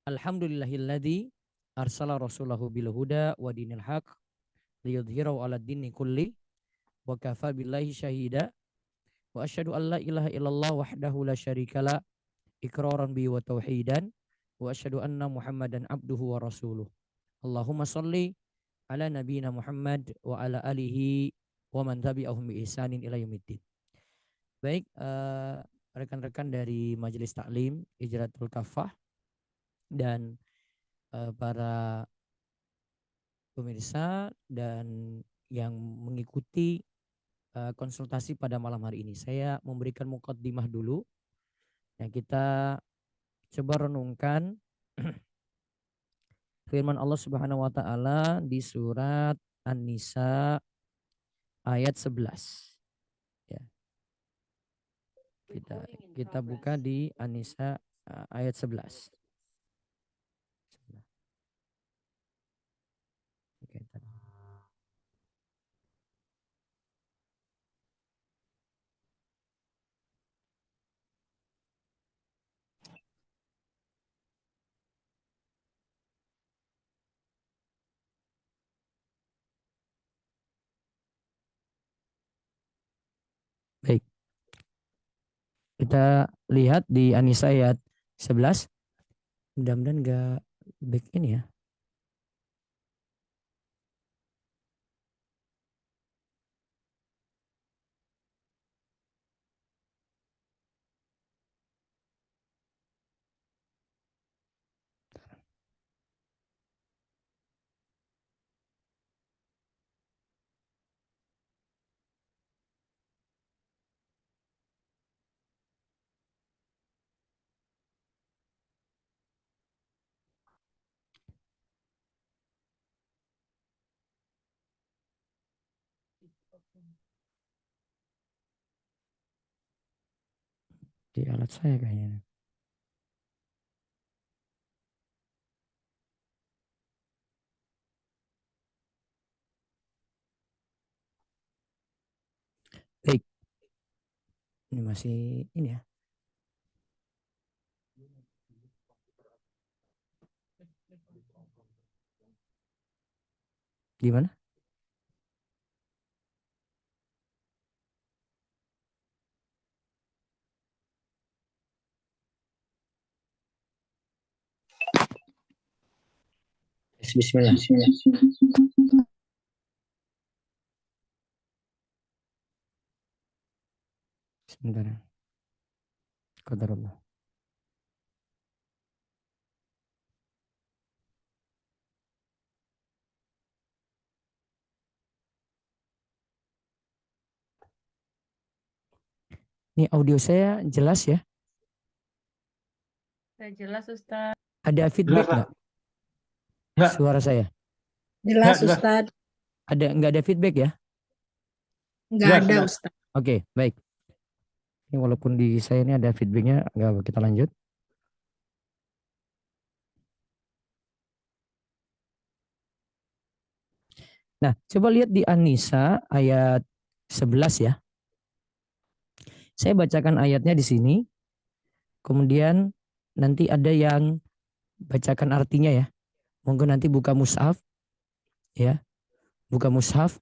Alhamdulillahilladzi arsala rasulahu bil huda wa dinil haq liyudhhirahu 'ala dini kulli wa kafa billahi syahida wa asyhadu an la ilaha illallah wahdahu la syarikala iqraran bi wa tauhidan wa asyhadu anna Muhammadan abduhu wa rasuluh. Allahumma shalli ala nabiyyina Muhammad wa ala alihi wa man tabi'ahum bi ihsanin ila yaumiddin. Baik, rekan-rekan dari Majelis Taklim Ijratul Kafah dan para pemirsa dan yang mengikuti konsultasi pada malam hari ini. Saya memberikan muqaddimah dulu. Yang kita coba renungkan firman Allah Subhanahu wa taala di surat An-Nisa ayat 11. Ya. Kita buka di An-Nisa ayat 11. Baik. Kita lihat di An-Nisa ayat 11. Mudah-mudahan enggak back ini ya. Di alat saya kayaknya. Baik. Ini masih ini ya. Gimana? Bismillah. Sebentar. Qadarullah. Ini audio saya jelas ya? Jelas Ustaz. Ada feedback nggak? Suara saya? Jelas Ustaz. Nggak ada feedback ya? Nggak ada Ustaz. Oke, baik. Ini walaupun di saya ini ada feedbacknya, nggak, kita lanjut. Nah, coba lihat di An-Nisa ayat 11 ya. Saya bacakan ayatnya di sini. Kemudian nanti ada yang bacakan artinya ya. Monggo nanti buka mushaf ya. Buka mushaf.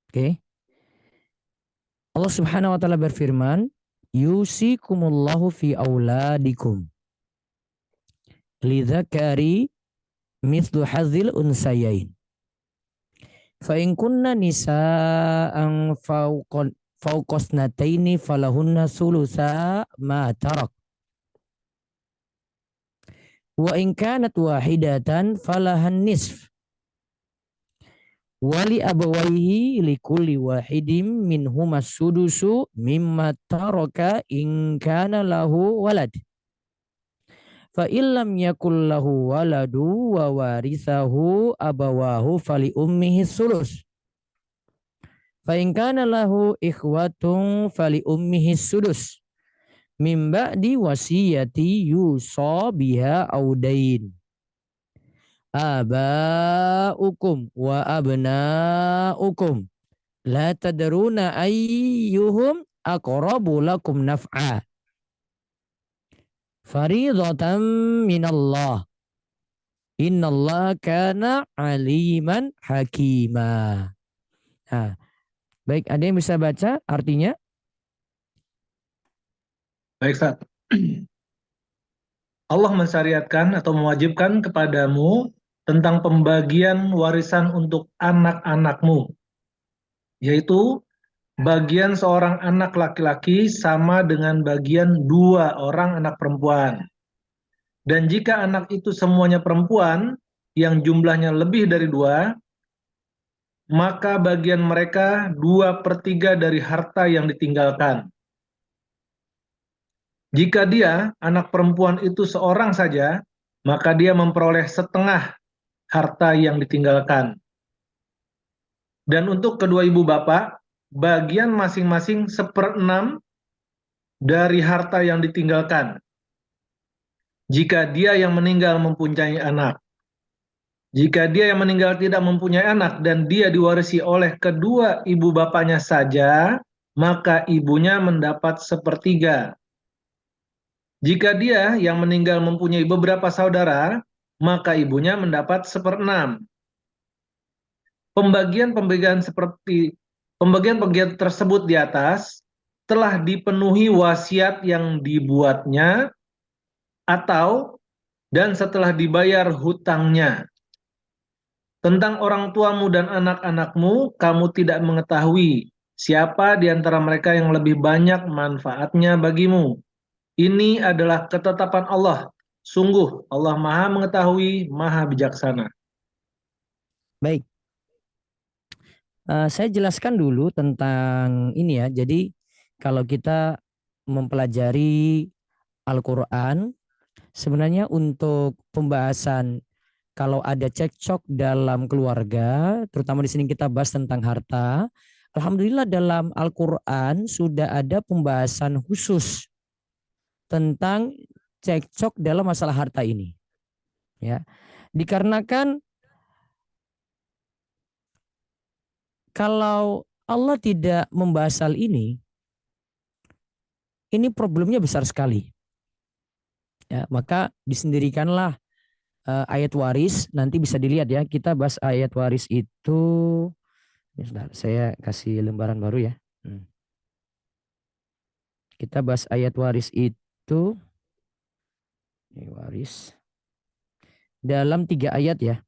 Oke. Allah Subhanahu wa taala berfirman, "Yusikumullahu fi auladikum. Lidzakari mithlu hadzil unsayain. Fa in kunna nisa'an fawqasnataini falahunna sulusa ma tarak. Wa in kanat wahidatan falahan nisf. Wali abawaihi likulli wahidim minhumas sudusu mimma taraka in kana lahu walad. Fa illam yakul lahu waladu wa warithahu abawahu fali ummihi sulus. Fa in kana lahu ikhwatun fali ummihi sudus. Min ba'di wasiyati yusa biha audain. Aba'ukum wa abna'ukum la tadruna ayyuhum aqrabu lakum naf'a. Faridatan minallah. Innallaha kana aliman hakima. Nah, baik, ada yang bisa baca artinya? Baik, Ustaz. Allah mensyariatkan atau mewajibkan kepadamu tentang pembagian warisan untuk anak-anakmu, yaitu bagian seorang anak laki-laki sama dengan bagian dua orang anak perempuan. Dan jika anak itu semuanya perempuan, yang jumlahnya lebih dari dua, maka bagian mereka 2/3 dari harta yang ditinggalkan. Jika dia, anak perempuan itu seorang saja, maka dia memperoleh setengah harta yang ditinggalkan. Dan untuk kedua ibu bapak, bagian masing-masing 1/6 dari harta yang ditinggalkan. Jika dia yang meninggal mempunyai anak. Jika dia yang meninggal tidak mempunyai anak dan dia diwarisi oleh kedua ibu bapaknya saja, maka ibunya mendapat 1/3. Jika dia yang meninggal mempunyai beberapa saudara, maka ibunya mendapat 1/6. Pembagian-pembagian tersebut di atas telah dipenuhi wasiat yang dibuatnya atau dan setelah dibayar hutangnya. Tentang orang tuamu dan anak-anakmu, kamu tidak mengetahui siapa di antara mereka yang lebih banyak manfaatnya bagimu. Ini adalah ketetapan Allah. Sungguh Allah Maha mengetahui, Maha bijaksana. Baik. Saya jelaskan dulu tentang ini ya. Jadi kalau kita mempelajari Al-Quran, sebenarnya untuk pembahasan kalau ada cekcok dalam keluarga, terutama di sini kita bahas tentang harta, alhamdulillah dalam Al-Quran sudah ada pembahasan khusus tentang cekcok dalam masalah harta ini. Ya, dikarenakan kalau Allah tidak membahas hal ini problemnya besar sekali. Ya, maka disendirikanlah ayat waris, nanti bisa dilihat ya. Kita bahas ayat waris itu. Sebentar, saya kasih lembaran baru ya. Kita bahas ayat waris itu. Ini waris. Dalam 3 ayat ya.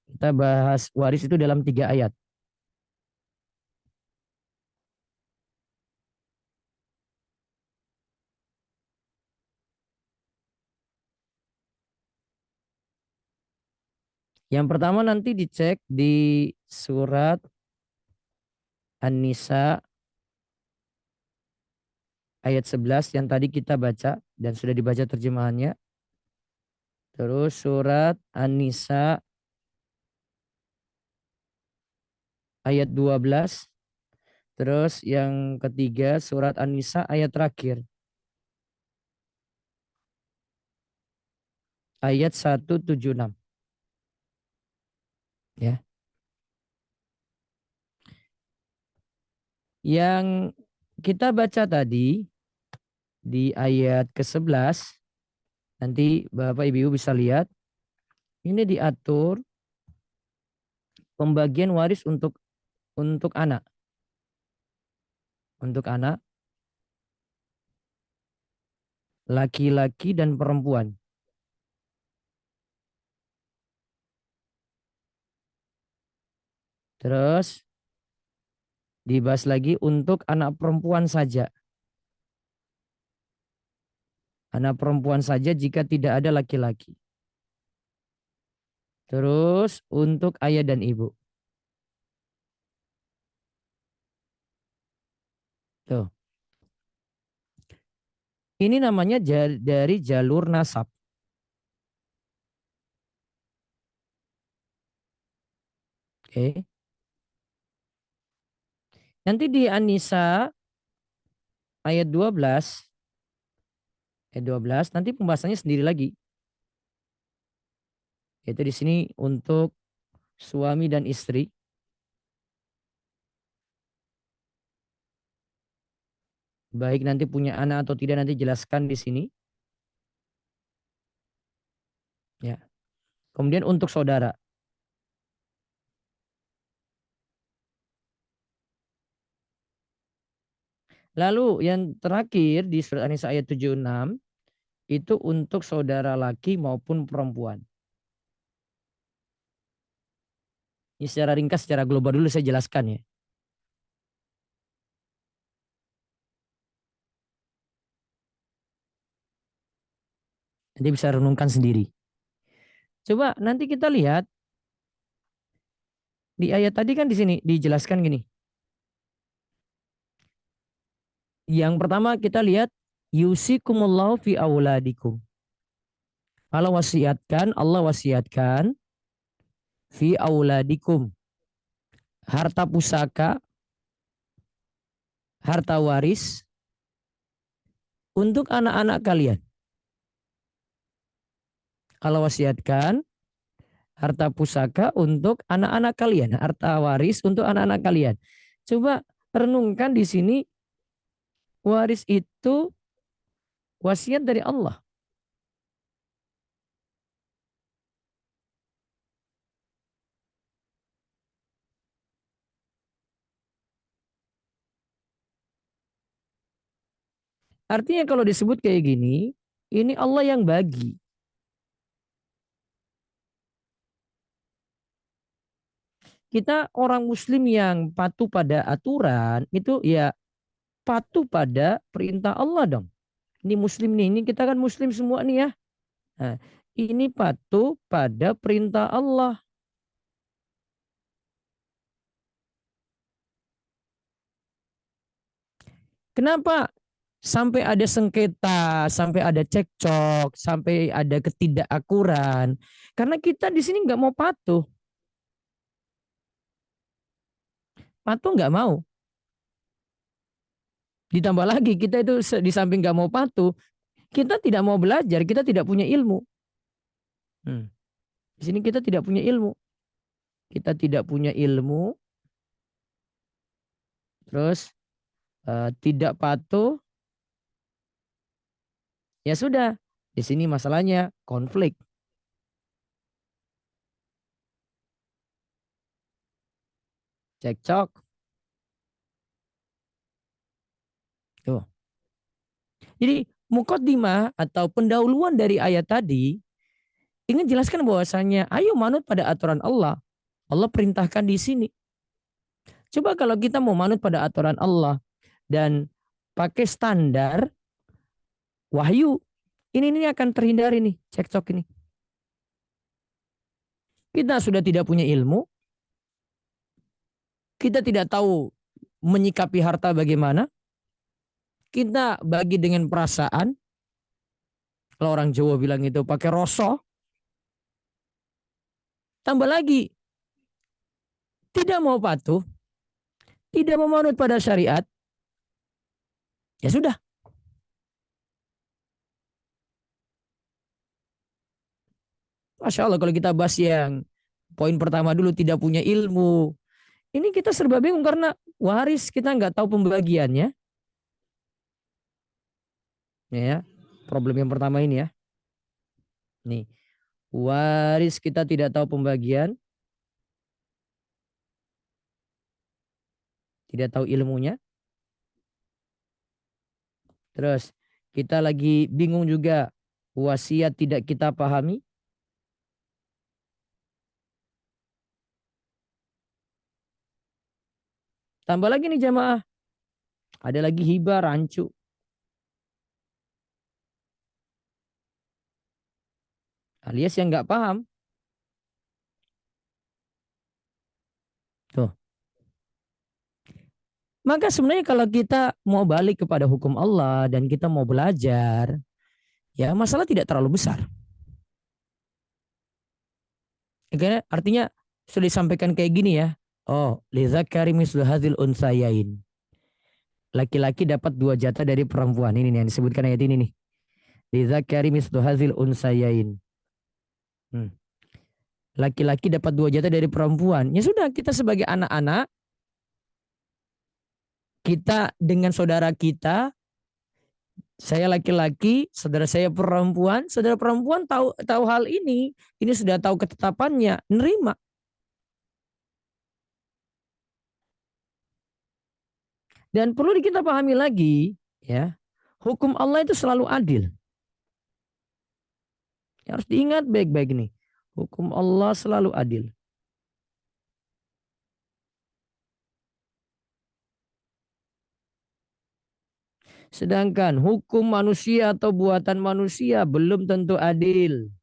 Kita bahas waris itu dalam 3 ayat. Yang pertama nanti dicek di surat An-Nisa ayat 11 yang tadi kita baca dan sudah dibaca terjemahannya. Terus surat An-Nisa ayat 12. Terus yang ketiga surat An-Nisa ayat terakhir. Ayat 176. Ya. Yang kita baca tadi di ayat ke-11, nanti Bapak Ibu bisa lihat, ini diatur pembagian waris untuk anak. Untuk anak laki-laki dan perempuan. Terus dibahas lagi untuk anak perempuan saja. Anak perempuan saja jika tidak ada laki-laki. Terus untuk ayah dan ibu. Tuh. Ini namanya dari jalur nasab. Oke. Nanti di An-Nisa ayat 12 nanti pembahasannya sendiri lagi. Yaitu di sini untuk suami dan istri. Baik nanti punya anak atau tidak nanti jelaskan di sini. Ya. Kemudian untuk saudara. Lalu yang terakhir di surat An-Nisa ayat 76 itu untuk saudara laki maupun perempuan. Ini secara ringkas, secara global dulu saya jelaskan ya. Nanti bisa renungkan sendiri. Coba nanti kita lihat di ayat tadi kan di sini dijelaskan gini. Yang pertama kita lihat yusikumullahu fi auladikum. Allah wasiatkan fi auladikum. Harta pusaka, harta waris untuk anak-anak kalian. Allah wasiatkan harta pusaka untuk anak-anak kalian, harta waris untuk anak-anak kalian. Coba renungkan di sini, waris itu wasiat dari Allah. Artinya kalau disebut kayak gini, ini Allah yang bagi. Kita orang muslim yang patuh pada aturan itu ya patuh pada perintah Allah dong. Ini muslim nih, ini kita kan muslim semua nih ya. Nah, ini patuh pada perintah Allah. Kenapa sampai ada sengketa, sampai ada cekcok, sampai ada ketidakakuran? Karena kita di sini nggak mau patuh. Patuh nggak mau. Ditambah lagi kita itu di samping nggak mau patuh, kita tidak mau belajar, kita tidak punya ilmu. Di sini kita tidak punya ilmu. Kita tidak punya ilmu. Terus tidak patuh. Ya sudah, di sini masalahnya konflik. Cekcok. Tuh. Jadi mukaddimah atau pendahuluan dari ayat tadi ingin jelaskan bahwasanya ayo manut pada aturan Allah. Allah perintahkan di sini. Coba kalau kita mau manut pada aturan Allah dan pakai standar wahyu, ini akan terhindari nih cekcok ini. Kita sudah tidak punya ilmu, kita tidak tahu menyikapi harta bagaimana, kita bagi dengan perasaan. Kalau orang Jawa bilang itu pakai rasa. Tambah lagi, tidak mau patuh, tidak memanut pada syariat, ya sudah. Masya Allah kalau kita bahas yang poin pertama dulu tidak punya ilmu. Ini kita serba bingung karena waris kita nggak tahu pembagiannya. Ya, problem yang pertama ini ya. Nih, waris kita tidak tahu pembagian. Tidak tahu ilmunya. Terus kita lagi bingung juga wasiat tidak kita pahami. Tambah lagi nih jamaah. Ada lagi hibah rancu. Alias yang nggak paham. Tuh. Maka sebenarnya kalau kita mau balik kepada hukum Allah dan kita mau belajar, ya masalah tidak terlalu besar. Artinya sudah disampaikan kayak gini ya. Oh, lidzakari mislu hadzal unsayain. Laki-laki dapat 2 jatah dari perempuan. Ini nih yang disebutkan ayat ini nih. Lidzakari mislu hadzal unsayain. laki-laki dapat 2 jatah dari perempuan. Ya sudah, kita sebagai anak-anak, kita dengan saudara kita, saya laki-laki, saudara saya perempuan, saudara perempuan tahu hal ini sudah tahu ketetapannya, nerima. Dan perlu kita pahami lagi, ya, hukum Allah itu selalu adil. Harus diingat baik-baik nih. Hukum Allah selalu adil. Sedangkan hukum manusia atau buatan manusia belum tentu adil.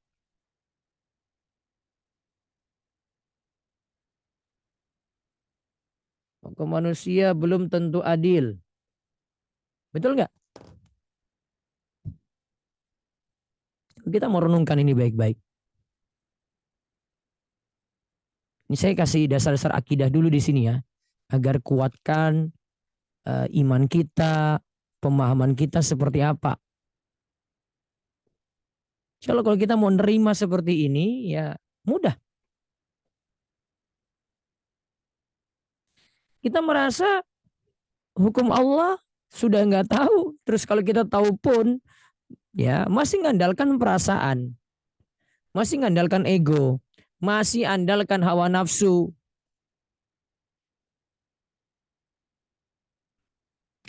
Hukum manusia belum tentu adil. Betul nggak? Kita mau renungkan ini baik-baik. Ini saya kasih dasar-dasar akidah dulu di sini ya, agar kuatkan iman kita, pemahaman kita seperti apa. Kalau kita mau nerima seperti ini, ya mudah. Kita merasa hukum Allah sudah nggak tahu. Terus kalau kita tahu pun, ya masih ngandalkan perasaan, masih ngandalkan ego, masih andalkan hawa nafsu.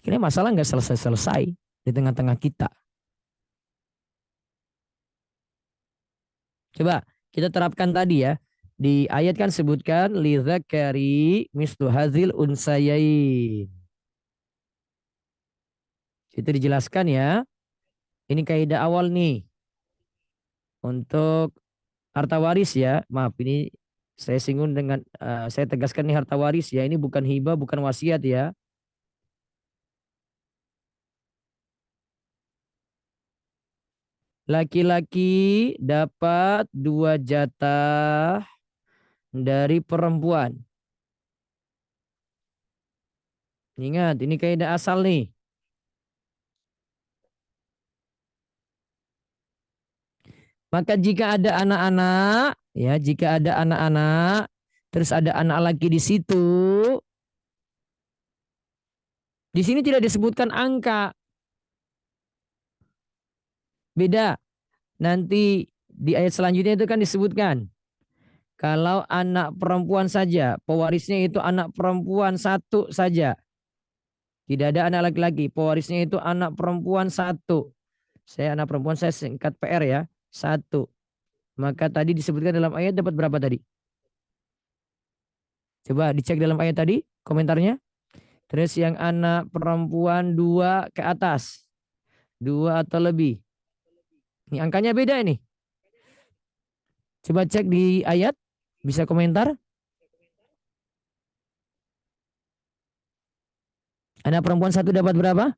Ini masalah nggak selesai-selesai di tengah-tengah kita. Coba kita terapkan tadi ya. Di ayat kan sebutkan lidzakari mislu hadzil unsayain. Itu dijelaskan ya. Ini kaidah awal nih. Untuk harta waris ya. Maaf ini saya singgung dengan saya tegaskan nih harta waris ya. Ini bukan hibah, bukan wasiat ya. Laki-laki dapat 2 jatah dari perempuan. Ingat, ini kaidah asal nih. Maka jika ada anak-anak, ya, jika ada anak-anak, terus ada anak laki di situ, di sini tidak disebutkan angka. Beda. Nanti di ayat selanjutnya itu kan disebutkan. Kalau anak perempuan saja, pewarisnya itu anak perempuan 1 saja. Tidak ada anak laki-laki, pewarisnya itu anak perempuan 1. Saya anak perempuan, saya singkat PR ya, 1. Maka tadi disebutkan dalam ayat dapat berapa tadi? Coba dicek dalam ayat tadi komentarnya. Terus yang anak perempuan 2 ke atas. 2 atau lebih. Ini angkanya beda ini. Coba cek di ayat. Bisa komentar. Anak perempuan 1 dapat berapa?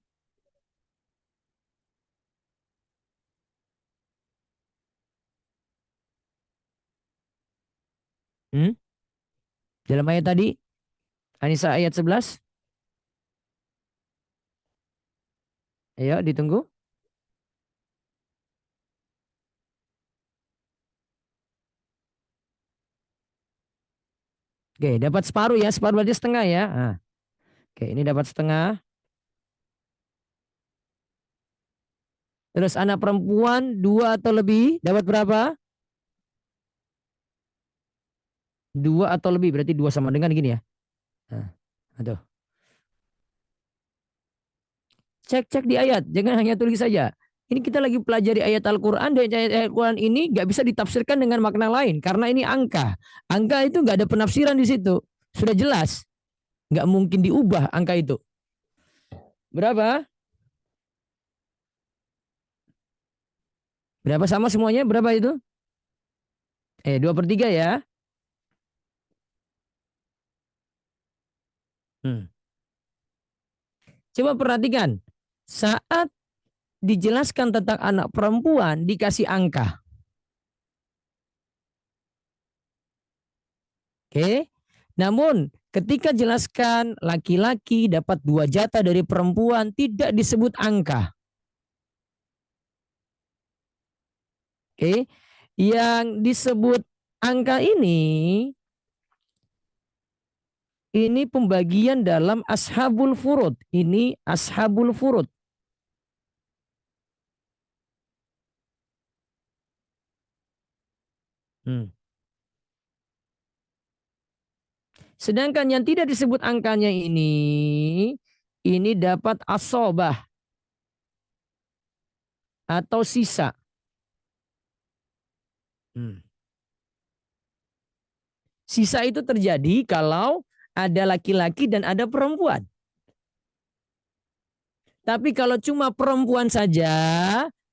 Dalam ayat tadi. Anissa ayat 11. Ayo ditunggu. Oke, dapat separuh ya. Separuh berarti setengah ya. Nah. Oke, ini dapat setengah. Terus anak perempuan 2 atau lebih dapat berapa? 2 atau lebih berarti 2 sama dengan gini ya. Nah, aduh. Cek di ayat, jangan hanya tulis saja. Ini kita lagi pelajari ayat Al-Quran, dan ayat Al-Quran ini nggak bisa ditafsirkan dengan makna lain karena ini angka. Angka itu nggak ada penafsiran di situ, sudah jelas, nggak mungkin diubah angka itu. Berapa? Berapa sama semuanya? Berapa itu? 2/3 ya. Coba perhatikan, saat dijelaskan tentang anak perempuan dikasih angka. Oke. Namun ketika jelaskan laki-laki dapat 2 jatah dari perempuan tidak disebut angka. Oke. Yang disebut angka ini pembagian dalam ashabul furud. Ini ashabul furud. Sedangkan yang tidak disebut angkanya ini dapat asobah atau sisa. Sisa itu terjadi kalau ada laki-laki dan ada perempuan. Tapi kalau cuma perempuan saja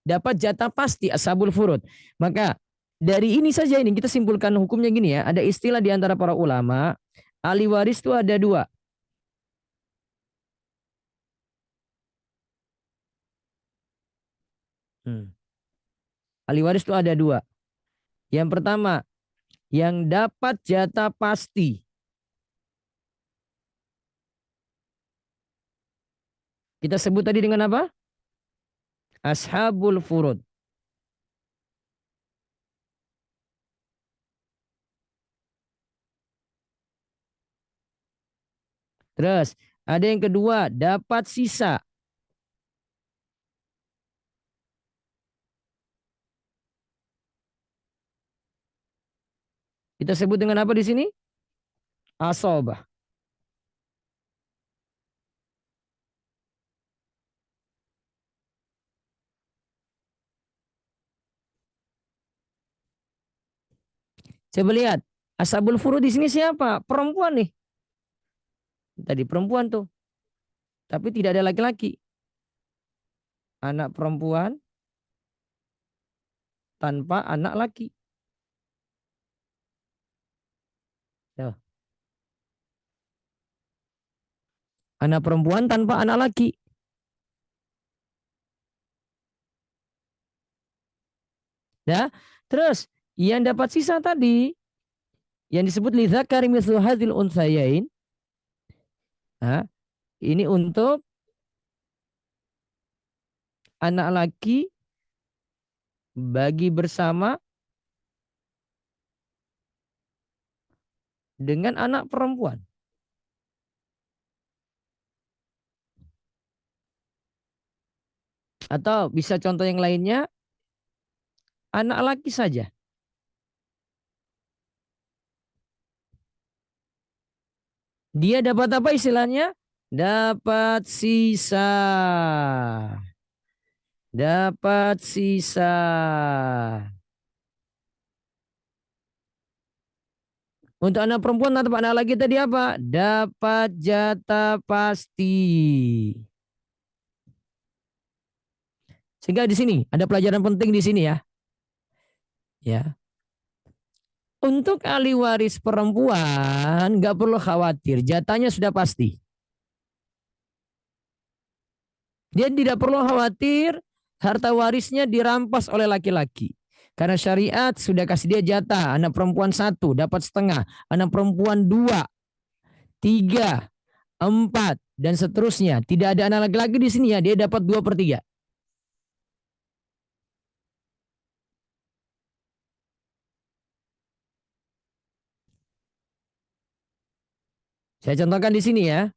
dapat jatah pasti ashabul furud. Maka dari ini saja ini kita simpulkan hukumnya gini ya. Ada istilah di antara para ulama, ahli waris itu ada dua. Ahli waris itu ada dua. Yang pertama, yang dapat jatah pasti. Kita sebut tadi dengan apa? Ashabul furud. Terus ada yang kedua, dapat sisa. Kita sebut dengan apa di sini? Asobah. Coba lihat, ashabul furud di sini siapa? Perempuan nih. Tadi perempuan tuh. Tapi tidak ada laki-laki. Anak perempuan tanpa anak laki. Tuh. Anak perempuan tanpa anak laki. Ya. Terus yang dapat sisa tadi yang disebut lidzakari mithlu hadzal untsayain. Nah, ini untuk anak laki bagi bersama dengan anak perempuan. Atau bisa contoh yang lainnya, anak laki saja. Dia dapat apa istilahnya? Dapat sisa. Dapat sisa. Untuk anak perempuan atau anak laki tadi apa? Dapat jatah pasti. Sehingga di sini ada pelajaran penting di sini ya. Ya. Untuk ahli waris perempuan nggak perlu khawatir, jatahnya sudah pasti. Dia tidak perlu khawatir harta warisnya dirampas oleh laki-laki. Karena syariat sudah kasih dia jatah. Anak perempuan 1 dapat setengah. Anak perempuan 2, 3, 4, dan seterusnya. Tidak ada anak laki-laki di sini ya. Dia dapat 2/3. Saya contohkan di sini ya.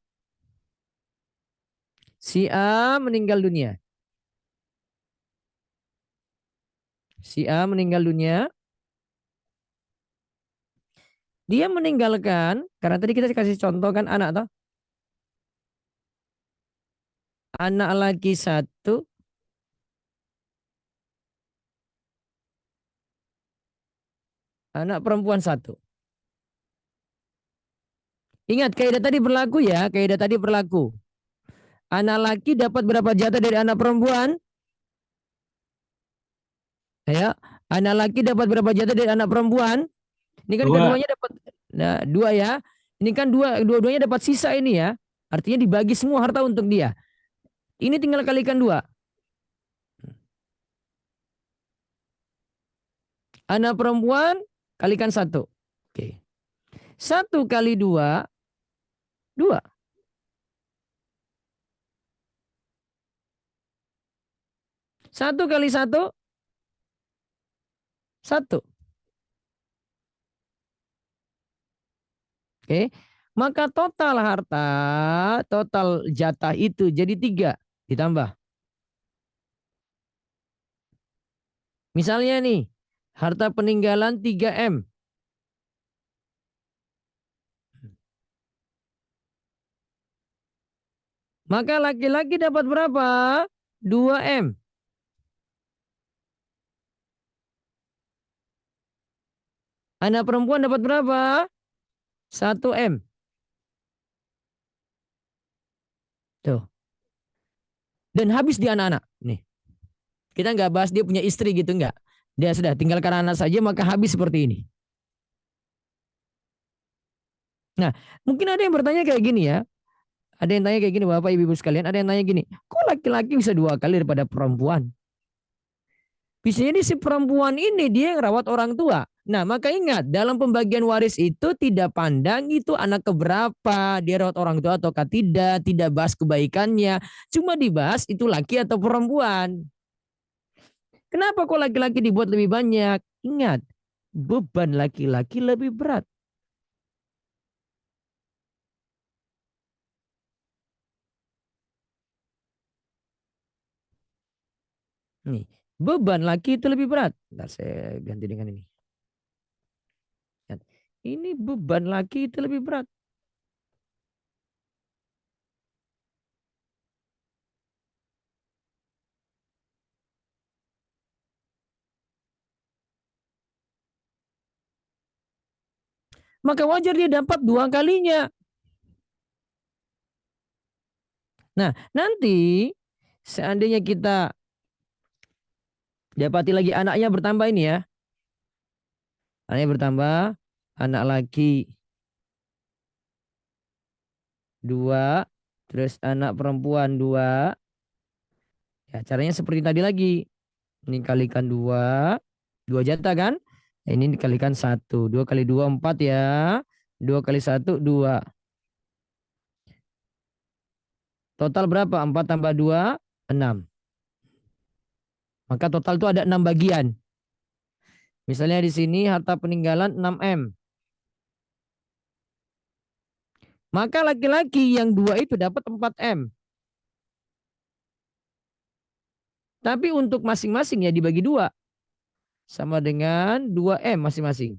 Si A meninggal dunia. Si A meninggal dunia. Dia meninggalkan, karena tadi kita kasih contoh kan anak toh. Anak laki 1, anak perempuan 1. Ingat kaidah tadi berlaku ya, kaidah tadi berlaku. Anak laki dapat berapa jatah dari anak perempuan? Ya, anak laki dapat berapa jatah dari anak perempuan? Ini kan 2. keduanya dapat, nah 2 ya. Ini kan dua-duanya dapat sisa ini ya. Artinya dibagi semua harta untuk dia. Ini tinggal kalikan 2. Anak perempuan kalikan 1. Oke. 1 kali 2, 2. 1 kali 1, 1. Oke. Maka total harta, total jatah itu jadi 3 ditambah. Misalnya nih, harta peninggalan 3M. Maka laki-laki dapat berapa? 2M. Anak perempuan dapat berapa? 1M. Tuh. Dan habis di anak-anak. Nih. Kita nggak bahas dia punya istri gitu, nggak. Dia sudah tinggalkan anak saja maka habis seperti ini. Nah, mungkin ada yang bertanya kayak gini ya. Ada yang tanya kayak gini, Bapak Ibu sekalian. Ada yang tanya gini, kok laki-laki bisa 2 kali daripada perempuan? Biasanya si perempuan ini dia yang rawat orang tua. Nah, maka ingat, dalam pembagian waris itu tidak pandang itu anak keberapa, dia rawat orang tua atau tidak bahas kebaikannya. Cuma dibahas itu laki atau perempuan. Kenapa kok laki-laki dibuat lebih banyak? Ingat, beban laki-laki lebih berat. Nih, beban laki itu lebih berat. Bentar, saya ganti dengan ini. Ini beban laki itu lebih berat. Maka wajar dia dapat 2 kalinya. Nah, nanti seandainya kita dapati lagi anaknya bertambah ini ya. Anaknya bertambah, anak laki 2, terus anak perempuan 2. Ya, caranya seperti tadi lagi. Ini kalikan 2, 2 jatah kan? Nah, ini dikalikan 1. 2 kali 2 4 ya. 2 kali 1 2. Total berapa? 4 tambah 2 6. Maka total itu ada 6 bagian. Misalnya di sini harta peninggalan 6M. Maka laki-laki yang 2 itu dapat 4M. Tapi untuk masing-masing ya dibagi 2. Sama dengan 2M masing-masing.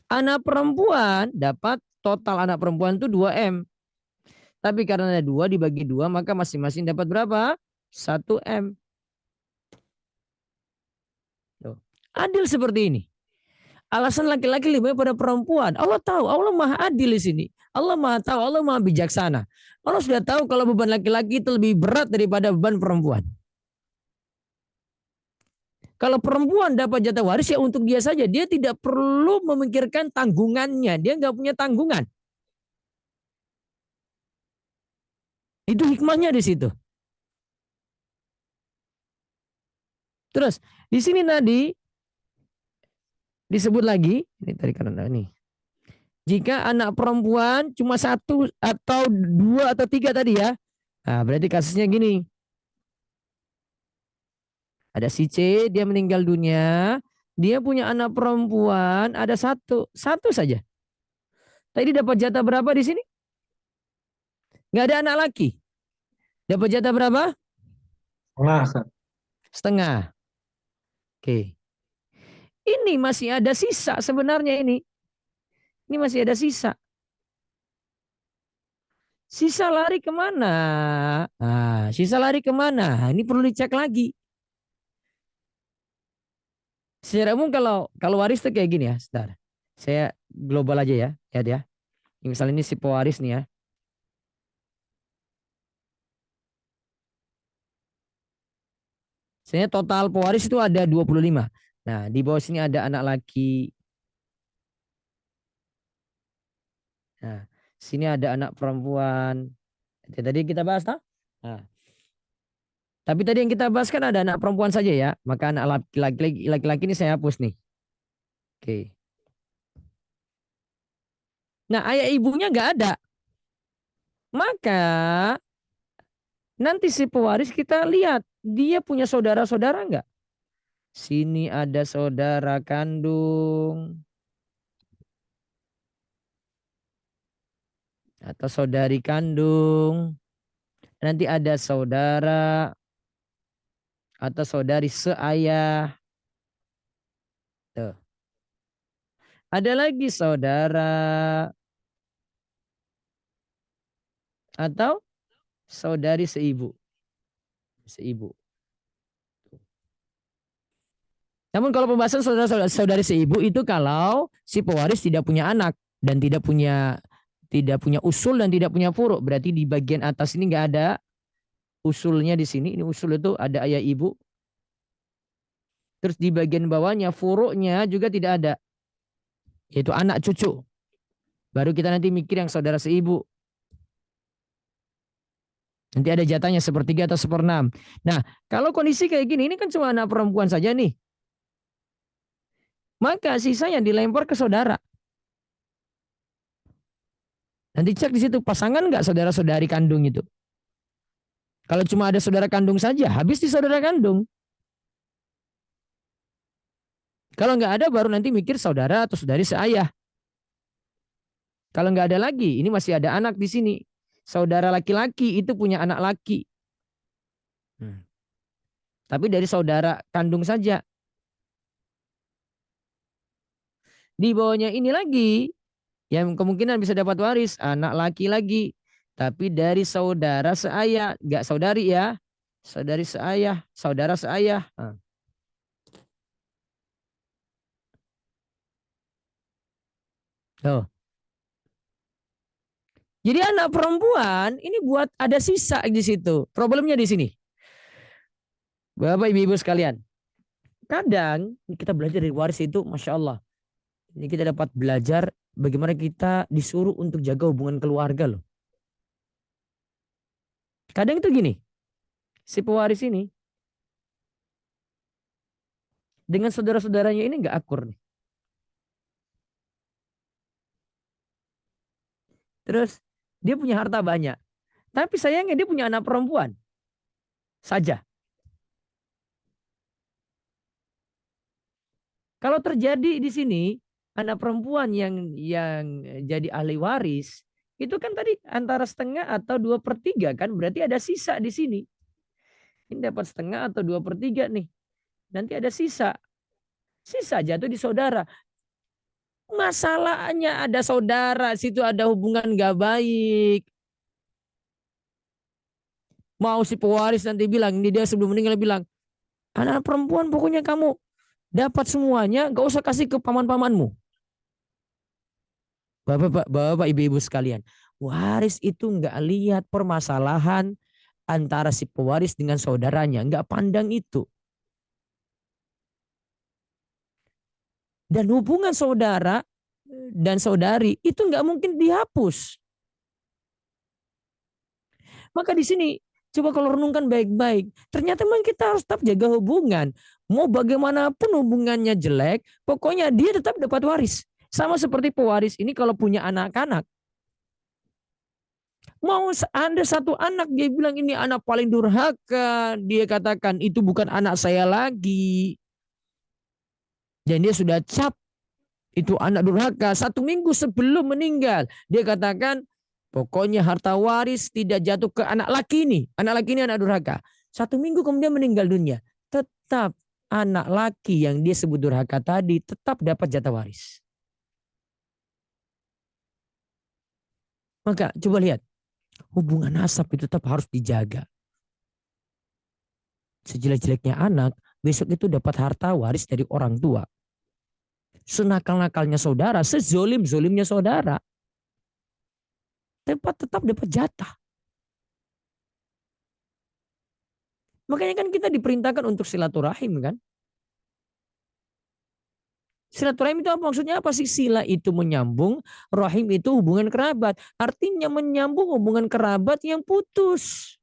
Anak perempuan dapat total anak perempuan itu 2M. Tapi karena ada 2 dibagi 2 maka masing-masing dapat berapa? 1M. Adil seperti ini. Alasan laki-laki lebih pada perempuan. Allah tahu, Allah maha adil di sini. Allah maha tahu, Allah maha bijaksana. Allah sudah tahu kalau beban laki-laki itu lebih berat daripada beban perempuan. Kalau perempuan dapat jatah waris ya untuk dia saja. Dia tidak perlu memikirkan tanggungannya. Dia nggak punya tanggungan. Itu hikmahnya di situ. Terus di sini tadi disebut lagi, ini tadi karena ini. Jika anak perempuan cuma 1 atau 2 atau 3 tadi ya. Nah, berarti kasusnya gini. Ada si C, dia meninggal dunia. Dia punya anak perempuan, ada 1. 1 saja. Tadi dapat jatah berapa di sini? Nggak ada anak laki. Dapat jatah berapa? Setengah. Oke. Ini masih ada sisa sebenarnya ini. Ini masih ada sisa. Sisa lari kemana? Nah, sisa lari kemana? Ini perlu dicek lagi. Secara umum kalau waris itu kayak gini ya, sebentar. Saya global aja ya, ya. Misalnya ini si pewaris nih ya. Sebenarnya total pewaris itu ada 25. Nah, di bawah sini ada anak laki. Nah, sini ada anak perempuan. Tadi kita bahas, tak? Nah, tapi tadi yang kita bahas kan ada anak perempuan saja ya. Maka anak laki-laki ini saya hapus nih. Oke. Nah, ayah ibunya nggak ada. Maka nanti si pewaris kita lihat dia punya saudara-saudara nggak? Sini ada saudara kandung atau saudari kandung. Nanti ada saudara atau saudari seayah. Tuh. Ada lagi saudara atau saudari seibu. Seibu. Namun kalau pembahasan saudara-saudari seibu itu kalau si pewaris tidak punya anak dan tidak punya usul dan tidak punya furuk, berarti di bagian atas ini nggak ada usulnya di sini. Ini usul itu ada ayah ibu. Terus di bagian bawahnya furuknya juga tidak ada, yaitu anak cucu. Baru kita nanti mikir yang saudara seibu. Nanti ada jatahnya 1/3 atau 1/6. Nah, kalau kondisi kayak gini, ini kan cuma anak perempuan saja nih. Maka sisanya dilempar ke saudara. Nanti cek di situ pasangan nggak saudara-saudari kandung itu. Kalau cuma ada saudara kandung saja, habis di saudara kandung. Kalau nggak ada, baru nanti mikir saudara atau saudari seayah. Kalau nggak ada lagi, ini masih ada anak di sini. Saudara laki-laki itu punya anak laki. Tapi dari saudara kandung saja. Di bawahnya ini lagi, yang kemungkinan bisa dapat waris, anak laki lagi. Tapi dari saudara seayah, nggak saudari ya. Saudari seayah, saudara seayah. Oh. Jadi anak perempuan ini buat ada sisa di situ. Problemnya di sini. Bapak ibu sekalian. Kadang kita belajar dari waris itu, Masya Allah. Ini kita dapat belajar bagaimana kita disuruh untuk jaga hubungan keluarga loh. Kadang itu gini. Si pewaris ini. Dengan saudara-saudaranya ini nggak akur nih. Terus dia punya harta banyak. Tapi sayangnya dia punya anak perempuan. Saja. Kalau terjadi di sini anak perempuan yang jadi ahli waris, itu kan tadi antara setengah atau 2/3 kan, berarti ada sisa di sini. Ini dapat setengah atau 2/3 nih. Nanti ada sisa. Sisa jatuh di saudara. Masalahnya ada saudara, situ ada hubungan gak baik. Mau si pewaris nanti bilang, ini dia sebelum meninggal bilang, anak perempuan pokoknya kamu dapat semuanya, gak usah kasih ke paman-pamanmu. Bapak, ibu-ibu sekalian, waris itu nggak lihat permasalahan antara si pewaris dengan saudaranya, nggak pandang itu. Dan hubungan saudara dan saudari itu nggak mungkin dihapus. Maka di sini coba kalau renungkan baik-baik, ternyata memang kita harus tetap jaga hubungan. Mau bagaimanapun hubungannya jelek, pokoknya dia tetap dapat waris. Sama seperti pewaris ini kalau punya anak-anak. Mau ada satu anak dia bilang ini anak paling durhaka, dia katakan itu bukan anak saya lagi. Dan dia sudah cap itu anak durhaka 1 minggu sebelum meninggal. Dia katakan pokoknya harta waris tidak jatuh ke anak laki ini. Anak laki ini anak durhaka. 1 minggu kemudian meninggal dunia. Tetap anak laki yang dia sebut durhaka tadi tetap dapat jatah waris. Maka coba lihat. Hubungan nasab itu tetap harus dijaga. Sejelek-jeleknya anak, besok itu dapat harta waris dari orang tua. Senakal-nakalnya saudara, sezolim-zolimnya saudara, tetap dapat jatah. Makanya kan kita diperintahkan untuk silaturahim kan. Silaturahim itu apa maksudnya? Apa sih? Sila itu menyambung, rahim itu hubungan kerabat. Artinya menyambung hubungan kerabat yang putus.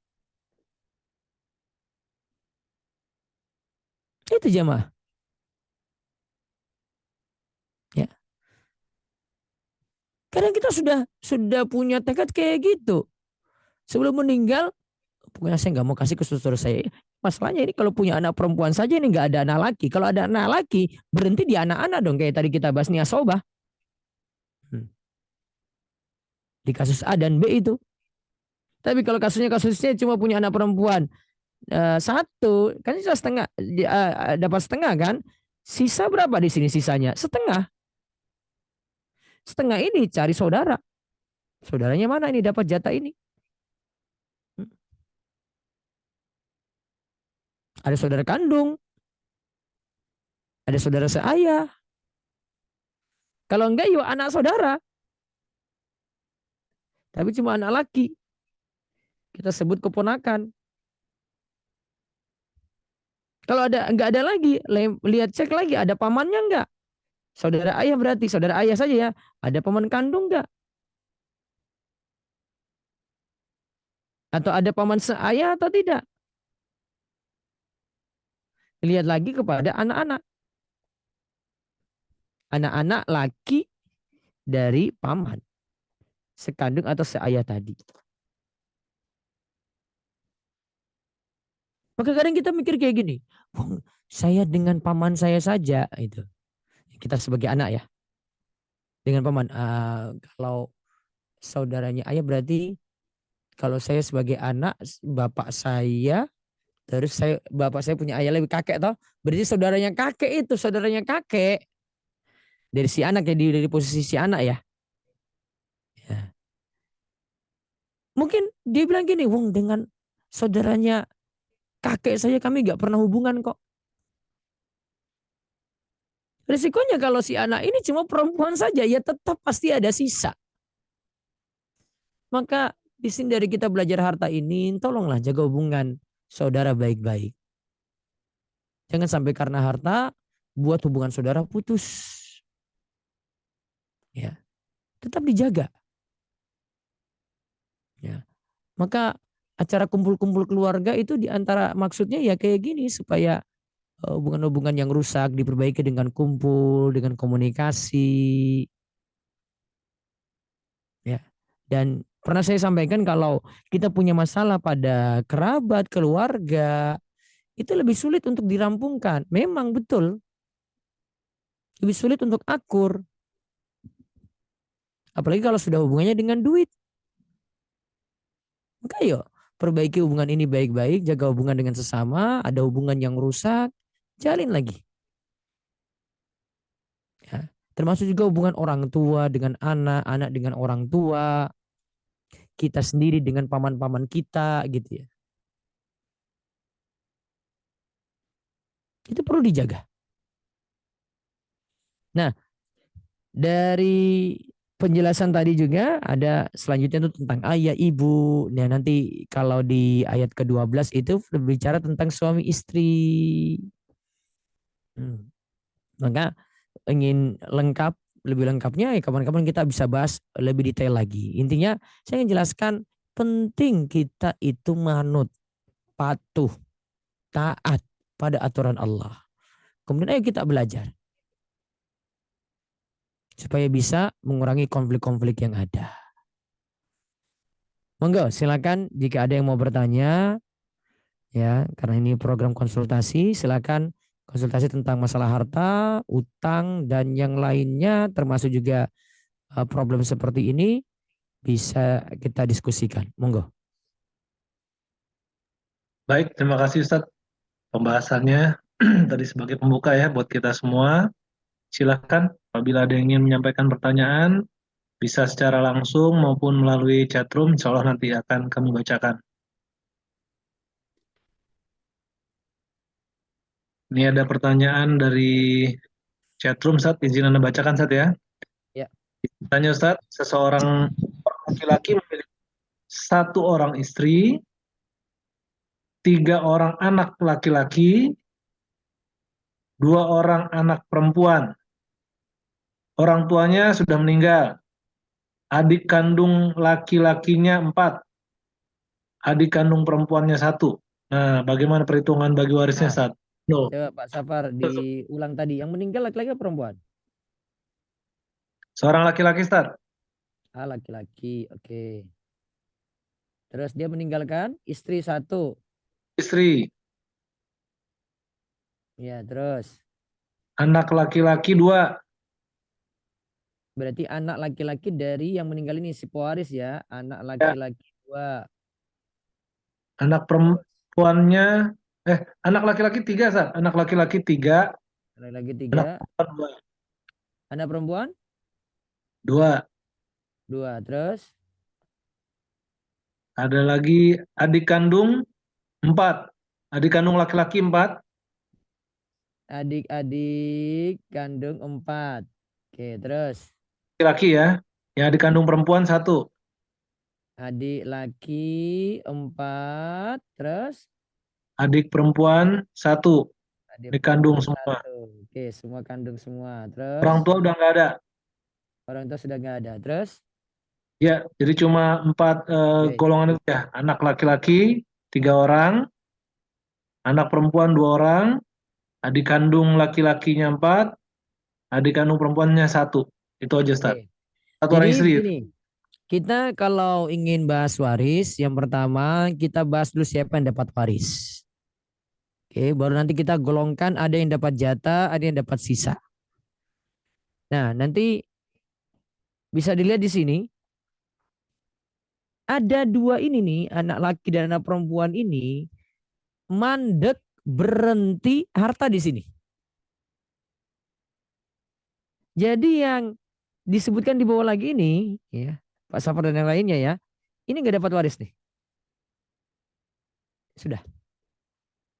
Itu jemaah. Ya. Kadang kita sudah punya tekad kayak gitu. Sebelum meninggal, pokoknya saya nggak mau kasih ke saudara saya. Masalahnya ini kalau punya anak perempuan saja ini nggak ada anak laki. Kalau ada anak laki berhenti di anak-anak dong kayak tadi kita bahas niasobah. Di kasus A dan B itu. Tapi kalau kasusnya cuma punya anak perempuan satu, kan sisa setengah, dapat setengah kan? Sisa berapa di sini sisanya? Setengah. Setengah ini cari saudara. Saudaranya mana ini dapat jatah ini? Ada saudara kandung, ada saudara seayah. Kalau enggak, yuk anak saudara. Tapi cuma anak laki. Kita sebut keponakan. Kalau ada enggak ada lagi, lihat cek lagi ada pamannya enggak? Saudara ayah berarti saudara ayah saja ya. Ada paman kandung enggak? Atau ada paman seayah atau tidak? Lihat lagi kepada anak-anak. Anak-anak laki dari paman. Sekandung atau seayah tadi. Maka kadang kita mikir kayak gini. Saya dengan paman saya saja. Itu. Kita sebagai anak ya. Dengan paman. Kalau saudaranya ayah berarti kalau saya sebagai anak, bapak saya, terus bapak saya punya ayah lebih kakek toh. Berarti saudaranya kakek. Dari si anak ya, dari posisi si anak ya. Ya. Mungkin dia bilang gini, wong dengan saudaranya kakek saya kami gak pernah hubungan kok. Risikonya kalau si anak ini cuma perempuan saja, ya tetap pasti ada sisa. Maka di sini dari kita belajar harta ini, tolonglah jaga hubungan saudara baik-baik. Jangan sampai karena harta buat hubungan saudara putus. Ya, tetap dijaga. Ya, maka acara kumpul-kumpul keluarga itu diantara maksudnya ya kayak gini supaya hubungan-hubungan yang rusak diperbaiki dengan kumpul, dengan komunikasi. Ya, dan pernah saya sampaikan kalau kita punya masalah pada kerabat, keluarga, itu lebih sulit untuk dirampungkan. Memang betul. Lebih sulit untuk akur. Apalagi kalau sudah hubungannya dengan duit. Maka yuk, perbaiki hubungan ini baik-baik, jaga hubungan dengan sesama, ada hubungan yang rusak, jalin lagi. Ya. Termasuk juga hubungan orang tua dengan anak, anak dengan orang tua, kita sendiri dengan paman-paman kita gitu ya. Itu perlu dijaga. Nah, dari penjelasan tadi juga ada selanjutnya itu tentang ayah, ibu. Nah, nanti kalau di ayat ke-12 itu berbicara tentang suami istri. Maka ingin lengkap, lebih lengkapnya ya kapan-kapan kita bisa bahas lebih detail lagi. Intinya saya ingin jelaskan penting kita itu manut, patuh, taat pada aturan Allah. Kemudian ayo kita belajar supaya bisa mengurangi konflik-konflik yang ada. Monggo, silakan jika ada yang mau bertanya ya, karena ini program konsultasi, silakan konsultasi tentang masalah harta, utang dan yang lainnya termasuk juga problem seperti ini bisa kita diskusikan. Monggo. Baik, terima kasih Ustadz pembahasannya tadi sebagai pembuka ya buat kita semua. Silakan apabila ada yang ingin menyampaikan pertanyaan bisa secara langsung maupun melalui chatroom, insya Allah nanti akan kami bacakan. Ini ada pertanyaan dari chatroom, Ustadz. Izin Anda bacakan, Ustadz ya. Ya. Tanya Ustadz, seseorang laki-laki memiliki 1 orang istri, 3 orang anak laki-laki, 2 orang anak perempuan. Orang tuanya sudah meninggal. Adik kandung laki-lakinya 4. Adik kandung perempuannya 1. Nah, bagaimana perhitungan bagi warisnya, Nah, Ustadz? No. coba Pak Safar diulang tadi. Yang meninggal laki-laki atau perempuan? Seorang laki-laki, Ustadz. Laki-laki. Oke. Terus dia meninggalkan istri 1. Istri. Ya, terus. Anak laki-laki 2. Berarti anak laki-laki dari yang meninggal ini si pewaris ya. Anak Ya. laki-laki 2. Anak Terus. perempuannya, anak laki-laki 3, Sat. Anak laki-laki 3, Anak laki anak 3. perempuan 2. Anak perempuan 2. 2. Terus. Ada lagi adik kandung 4. Adik kandung laki-laki 4. Adik-adik kandung 4. Oke, terus. Laki-laki ya. Yang adik kandung perempuan 1. Adik laki 4. Terus. Adik perempuan 1. Adik Adik kandung perempuan semua. 1. Oke, semua kandung semua. Orang Terus. tua udah nggak ada. Orang tua sudah nggak ada. Terus. Ya, jadi cuma 4 Oke. golongan itu ya. Anak laki-laki 3 orang, anak perempuan 2 orang, adik kandung laki-lakinya 4, adik kandung perempuannya 1. Itu aja, Ustaz. Oke. Satu Jadi orang istri. begini. Kita kalau ingin bahas waris, yang pertama kita bahas dulu siapa yang dapat waris. Oke, baru nanti kita golongkan ada yang dapat jatah, ada yang dapat sisa. Nah, nanti bisa dilihat di sini. Ada 2 ini nih, anak laki dan anak perempuan ini mandek berhenti harta di sini. Jadi yang disebutkan di bawah lagi ini, ya, Pak Safar dan yang lainnya ya, ini nggak dapat waris nih. Sudah.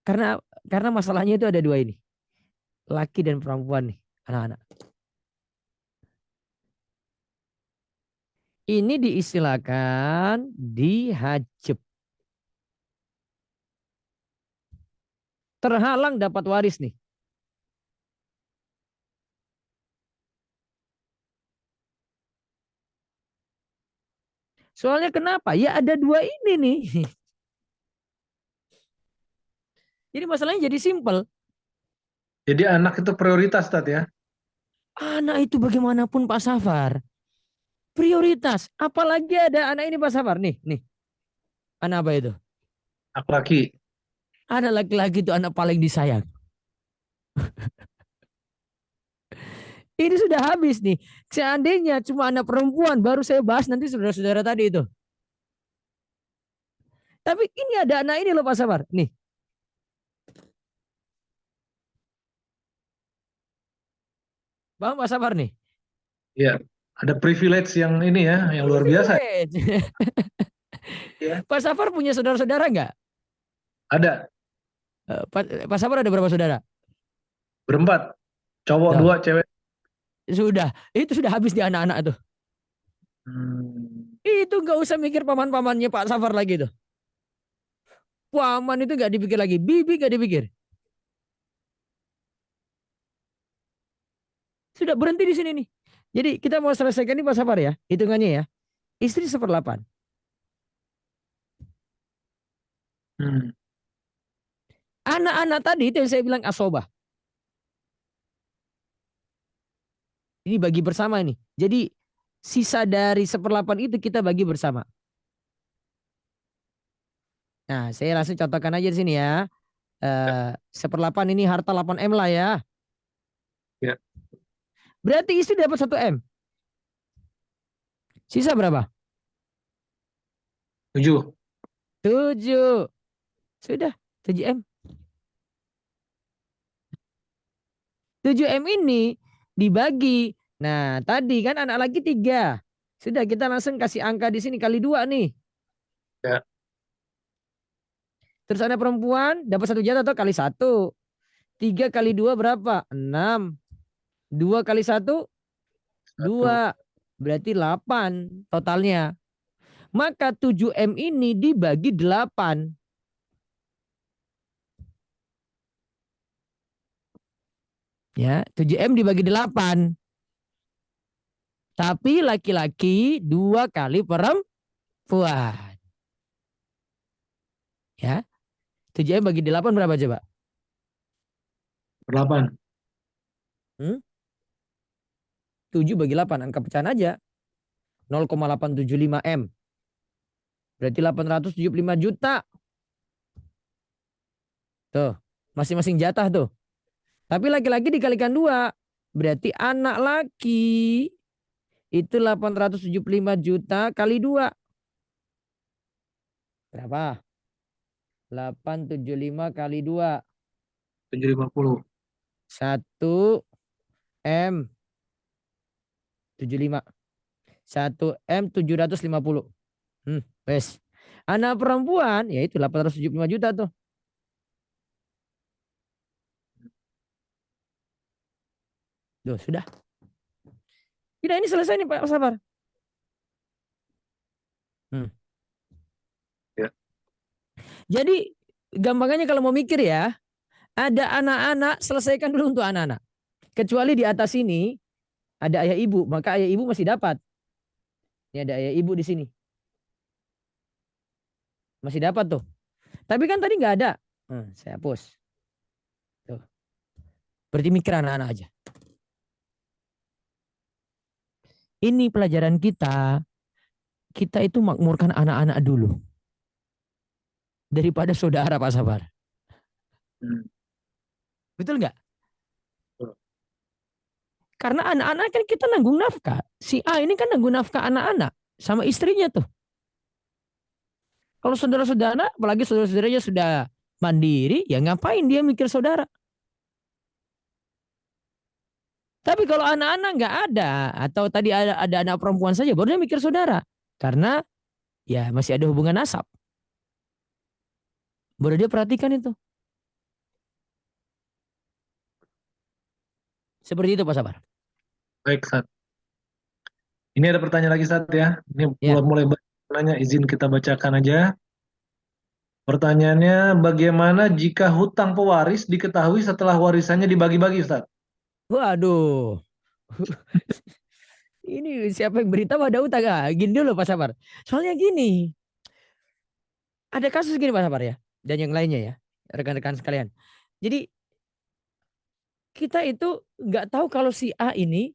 Karena masalahnya itu ada 2 ini. Laki dan perempuan nih, anak-anak. Ini diistilahkan dihajab. Terhalang dapat waris nih. Soalnya kenapa? Ya ada 2 ini nih. Jadi masalahnya jadi simpel. Jadi anak itu prioritas, Ustaz ya. Anak itu bagaimanapun Pak Safar. Prioritas. Apalagi ada anak ini Pak Safar. Nih. Anak apa itu? Laki-laki. Anak laki-laki itu anak paling disayang. Ini sudah habis nih. Seandainya cuma anak perempuan, baru saya bahas nanti saudara-saudara tadi itu. Tapi ini ada anak ini loh Pak Safar. Nih. Paham Pak Safar nih? Ya, ada privilege yang ini ya, yang luar biasa. Ya. Pak Safar punya saudara-saudara nggak? Ada. Pak Safar ada berapa saudara? Berempat. Cowok Tuh. 2, cewek. Sudah. Itu sudah habis di anak-anak tuh. Itu nggak usah mikir paman-pamannya Pak Safar lagi tuh. Paman itu nggak dipikir lagi. Bibi nggak dipikir. Sudah berhenti di sini nih. Jadi kita mau selesaikan ini Pak Safar ya. Hitungannya ya. Istri 1/8. Anak-anak tadi itu yang saya bilang asobah. Ini bagi bersama ini. Jadi sisa dari 1/8 itu kita bagi bersama. Nah, saya langsung contohkan aja di sini ya. 1/8 ini harta 8M lah ya. Ya. Berarti istri dapat 1M. Sisa berapa? 7. 7. Sudah, 7M. 7M ini dibagi. Nah, tadi kan anak lagi 3. Sudah, kita langsung kasih angka di sini kali 2 nih. Ya. Terus anak perempuan dapat 1 jatah atau kali 1. 3 kali 2 berapa? 6. 2 kali 1? 2. Berarti 8 totalnya. Maka 7M ini dibagi 8. Ya, 7M dibagi 8. Tapi laki-laki 2 kali perempuan. Ya. 7M bagi 8 berapa coba? 8. 7 bagi 8, angka pecahan aja. 0,875 M. Berarti 875 juta. Tuh, masing-masing jatah tuh. Tapi laki-laki dikalikan 2. Berarti anak laki itu 875 juta kali 2. Berapa? 875 kali 2. 750. 1 M 75. 1 M 750. Wes. Anak perempuan ya itu 875 juta tuh. Duh, sudah. Tidak, ini selesai nih Pak Sabar. Ya. Jadi gampangannya kalau mau mikir ya, ada anak-anak, selesaikan dulu untuk anak-anak. Kecuali di atas ini ada ayah ibu, maka ayah ibu masih dapat. Ini ada ayah ibu di sini. Masih dapat tuh. Tapi kan tadi nggak ada. Saya hapus. Tuh. Berarti mikir anak-anak aja. Ini pelajaran kita. Kita itu makmurkan anak-anak dulu. Daripada saudara Pak Sabar. Betul nggak? Karena anak-anak kan kita nanggung nafkah. Si A ini kan nanggung nafkah anak-anak. Sama istrinya tuh. Kalau saudara-saudara, apalagi saudara-saudaranya sudah mandiri, ya ngapain dia mikir saudara? Tapi kalau anak-anak nggak ada, atau tadi ada anak perempuan saja, baru dia mikir saudara. Karena ya masih ada hubungan nasab. Baru dia perhatikan itu. Seperti itu Pak Sabar. Baik, Sat. Ini ada pertanyaan lagi, Sat ya. Ini Ya. mulai nanya, izin kita bacakan aja. Pertanyaannya, bagaimana jika hutang pewaris diketahui setelah warisannya dibagi-bagi, Ustaz? Waduh. Ini siapa yang beritahu ada utang? Gini dulu Pak Sabar. Soalnya gini. Ada kasus gini Pak Sabar ya. Dan yang lainnya ya. Rekan-rekan sekalian. Jadi kita itu nggak tahu kalau si A ini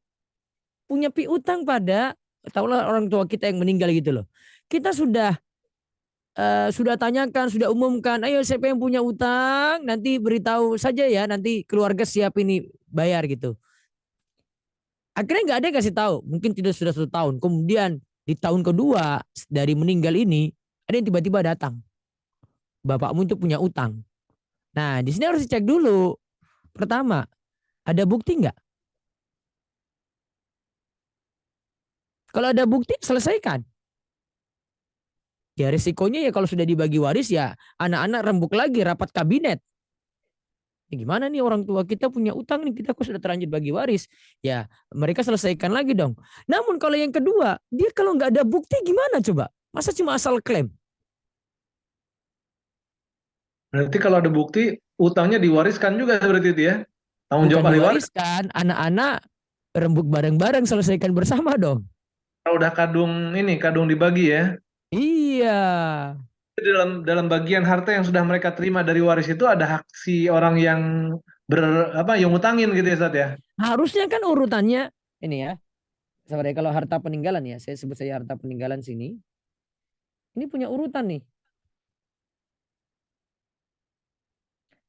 punya piutang pada, tahulah orang tua kita yang meninggal gitu loh. Kita sudah tanyakan, sudah umumkan, ayo siapa yang punya utang, nanti beritahu saja ya, nanti keluarga siap ini bayar gitu. Akhirnya nggak ada yang kasih tahu, mungkin tidak sudah 1 tahun. Kemudian di tahun kedua dari meninggal ini, ada yang tiba-tiba datang. Bapakmu itu punya utang. Nah, di sini harus dicek dulu. Pertama, ada bukti nggak? Kalau ada bukti, selesaikan. Ya risikonya ya kalau sudah dibagi waris ya anak-anak rembuk lagi rapat kabinet. Ya gimana nih orang tua kita punya utang nih, kita kok sudah terlanjur bagi waris. Ya mereka selesaikan lagi dong. Namun kalau yang kedua, dia kalau nggak ada bukti gimana coba? Masa cuma asal klaim? Berarti kalau ada bukti, utangnya diwariskan juga berarti itu ya? Tanggung Bukan jawab ahli waris. diwariskan, anak-anak rembuk bareng-bareng, selesaikan bersama dong. Kalau udah kadung dibagi ya. Iya. Dalam bagian harta yang sudah mereka terima dari waris itu ada hak si orang yang yang ngutangin gitu ya, Ustaz ya. Harusnya kan urutannya ini ya. Sebenarnya kalau harta peninggalan ya, saya sebut saja harta peninggalan sini. Ini punya urutan nih.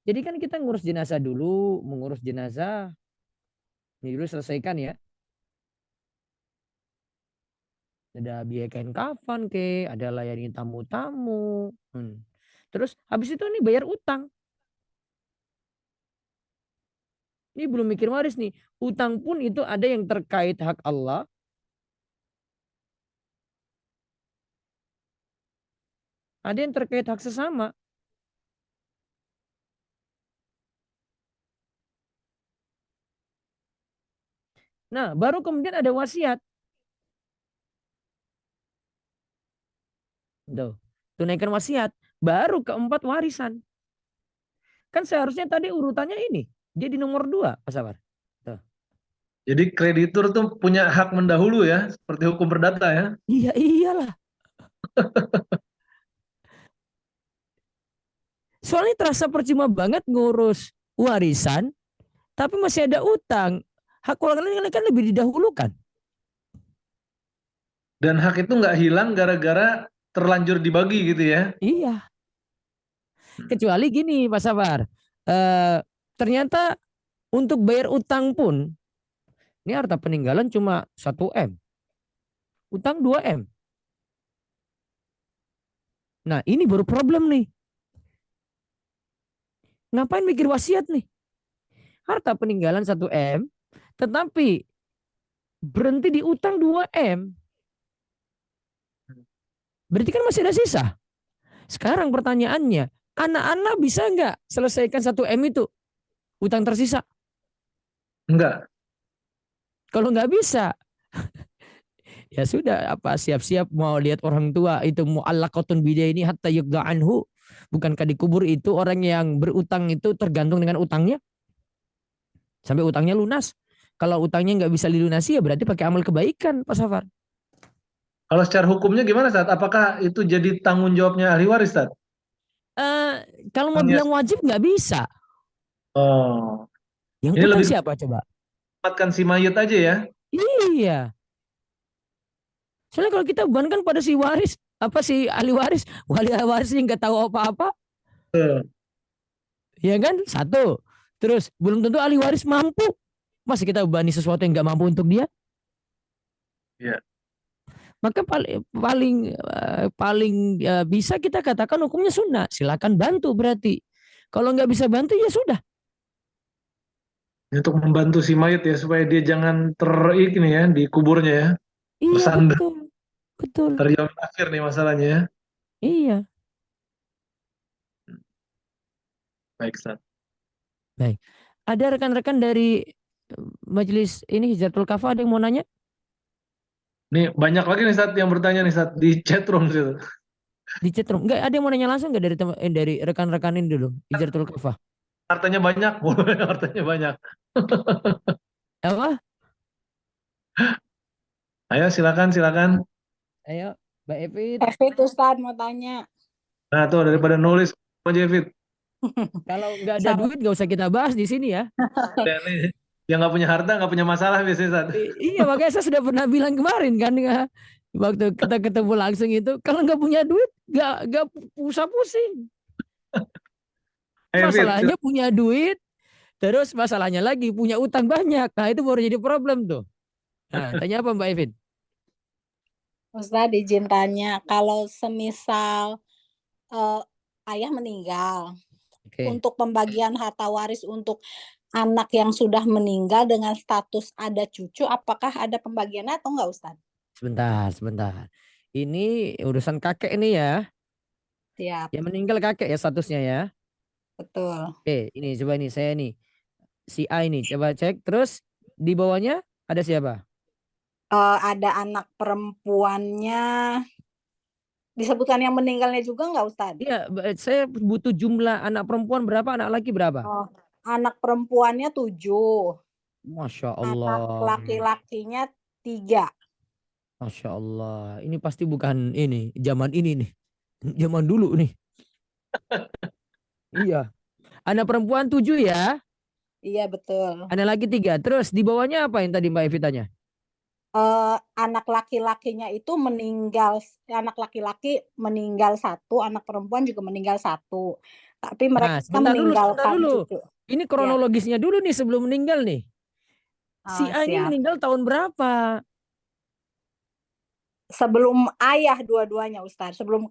Jadi kan kita ngurus jenazah dulu, mengurus jenazah. Ini dulu selesaikan ya. Ada biaya kain kafan ke, ada layani tamu-tamu. Terus habis itu nih bayar utang. Ini belum mikir waris nih. Utang pun itu ada yang terkait hak Allah. Ada yang terkait hak sesama. Nah, baru kemudian ada wasiat. Tuh, tunaikan wasiat. Baru keempat warisan. Kan seharusnya tadi urutannya ini. Dia di nomor 2, Pak Sabar. Tuh. Jadi kreditur tuh punya hak mendahulu ya, seperti hukum perdata ya. Iya, iyalah. Soalnya terasa percuma banget ngurus warisan, tapi masih ada utang. Hak orang lain kan lebih didahulukan. Dan hak itu nggak hilang gara-gara terlanjur dibagi gitu ya. Iya. Kecuali gini Pak Sabar. Ternyata Untuk bayar utang pun, ini harta peninggalan cuma 1 M. Utang 2 M. Nah, ini baru problem nih. Ngapain mikir wasiat nih? Harta peninggalan 1 M, tetapi berhenti di utang 2 M. Berarti kan masih ada sisa. Sekarang pertanyaannya, anak-anak bisa nggak selesaikan 1 M itu? Utang tersisa? Enggak. Kalau nggak bisa, ya sudah, apa siap-siap mau lihat orang tua itu mu'allaqatun bidaini hatta yuqda anhu. Bukankah dikubur itu orang yang berutang itu tergantung dengan utangnya sampai utangnya lunas. Kalau utangnya nggak bisa dilunasi ya berarti pakai amal kebaikan, Pak Safar. Kalau secara hukumnya gimana, Ustaz? Apakah itu jadi tanggung jawabnya ahli waris, Ustaz? Eh, kalau mau Yes. bilang wajib nggak bisa. Oh, Yang ini utang lebih siapa coba? tempatkan si mayat aja ya. Iya. Soalnya kalau kita bebankan pada si waris, apa si ahli waris, wali waris yang nggak tahu apa-apa, ya kan? Satu. Terus belum tentu ahli waris mampu. Masa kita bebani sesuatu yang nggak mampu untuk dia? Iya. Maka paling bisa kita katakan hukumnya sunnah. Silakan bantu berarti. Kalau nggak bisa bantu ya sudah. Ini untuk membantu si mayat ya supaya dia jangan ini ya di kuburnya ya. Iya Bersandar. betul, betul. Terjauh akhir nih masalahnya ya. Iya. Baik, Ustaz. Baik. Ada rekan-rekan dari majelis ini Hijatul Kafa ada yang mau nanya? Nih banyak lagi nih Ustaz yang bertanya nih Ustaz di chat room situ. Di chat room. Enggak, ada yang mau nanya langsung enggak dari rekan-rekan ini dulu, Hijatul Kafa? Hartanya banyak, boleh hartanya banyak. Apa? Ayo silakan silakan. Ayo, Mbak Evit. Evit Ustadz mau tanya. Nah tuh daripada nulis aja Fit. Kalau nggak ada Sama. duit nggak usah kita bahas di sini ya. Yang nggak punya harta nggak punya masalah biasanya Ustaz. Iya, makanya saya sudah pernah bilang kemarin kan ya, waktu kita ketemu langsung itu, kalau nggak punya duit nggak usah pusing. Ayo Fit, Masalahnya punya duit, terus masalahnya lagi punya utang banyak. Nah itu baru jadi problem tuh. Nah, tanya apa Mbak Evin? Ustadz izin tanya, kalau semisal eh, ayah meninggal, Oke, untuk pembagian harta waris untuk anak yang sudah meninggal dengan status ada cucu, apakah ada pembagiannya atau enggak Ustadz? sebentar. Ini urusan kakek ini ya. Siap, Yang meninggal kakek ya statusnya ya. betul. Oke, ini coba ini saya nih. Si A ini coba cek. Terus di bawahnya ada siapa? Ada anak perempuannya, disebutkan yang meninggalnya juga enggak Ustadz? Iya, saya butuh jumlah anak perempuan berapa, anak laki berapa? Oh, anak perempuannya 7, Masya anak Allah. laki-lakinya 3. Masya Allah. Ini pasti bukan ini, zaman ini nih. Zaman dulu nih. Iya. Anak perempuan 7 ya. Iya betul. Anak laki 3. Terus di bawahnya apa yang tadi Mbak Evi tanya? Anak laki-lakinya itu meninggal, anak laki-laki meninggal 1, anak perempuan juga meninggal 1. Tapi mereka Nah, sebentar meninggalkan dulu. cucu. Ini Ya, kronologisnya dulu nih sebelum meninggal nih. Si A ini siap. meninggal tahun berapa? Sebelum ayah dua-duanya Ustaz, sebelum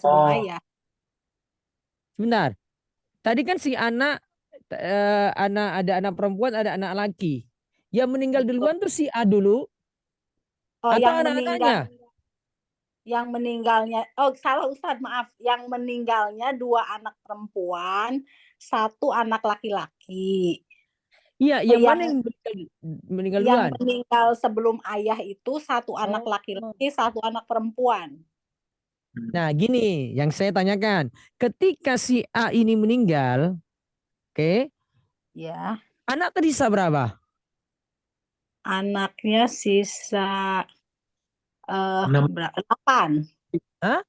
Oh, ayah. Sebentar. Tadi kan si anak ada anak perempuan, ada anak laki. Yang meninggal duluan tuh si A dulu Oh, atau yang anak-anaknya? meninggalnya, oh salah Ustaz, maaf. Yang meninggalnya 2 anak perempuan, 1 anak laki-laki. Iya, yang mana yang meninggal Yang duluan? meninggal sebelum ayah itu 1 anak Oh. laki-laki, 1 anak perempuan. Nah, gini yang saya tanyakan. Ketika si A ini meninggal, oke, Ya, anak tersisa berapa? anaknya sisa 6. 8. Hah?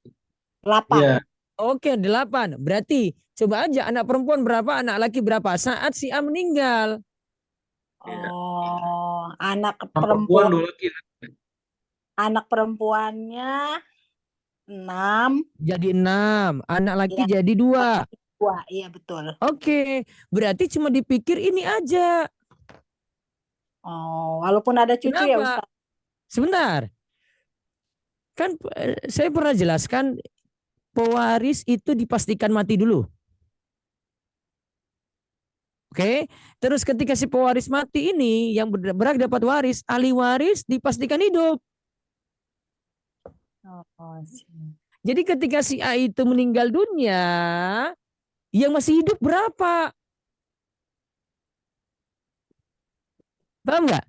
8. Iya. Oke, 8. Berarti coba aja anak perempuan berapa, anak laki berapa saat si A meninggal. Oh, anak Perempuan perempuan, 2 laki. anak perempuannya 6. Jadi 6. Anak laki Ya, jadi 2. Wah, iya betul. Oke, berarti cuma dipikir ini aja. Oh, walaupun ada cucu ya Kenapa? Ustaz. Sebentar. Kan saya pernah jelaskan pewaris itu dipastikan mati dulu. Oke, terus ketika si pewaris mati ini yang berhak dapat waris, ahli waris dipastikan hidup. Oh, siap. Jadi ketika si A itu meninggal dunia, yang masih hidup berapa? Paham nggak?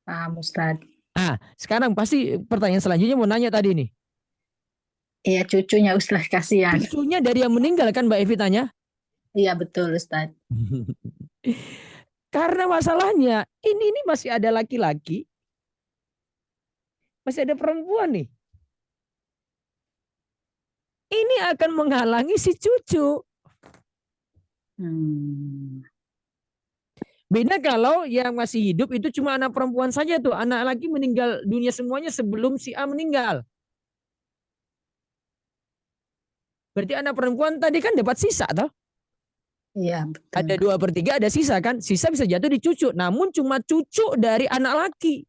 Paham Ustaz. Ah, sekarang pasti pertanyaan selanjutnya mau nanya tadi nih. Iya cucunya Ustaz, kasihan. Cucunya dari yang meninggal kan Mbak Evi tanya? Iya betul Ustaz. Karena masalahnya ini masih ada laki-laki, masih ada perempuan nih. Ini akan menghalangi si cucu. Beda kalau yang masih hidup itu cuma anak perempuan saja tuh. Anak laki meninggal dunia semuanya sebelum si A meninggal. Berarti anak perempuan tadi kan dapat sisa toh? Iya betul. Ada 2/3 ada sisa kan? Sisa bisa jatuh di cucu. Namun cuma cucu dari anak laki.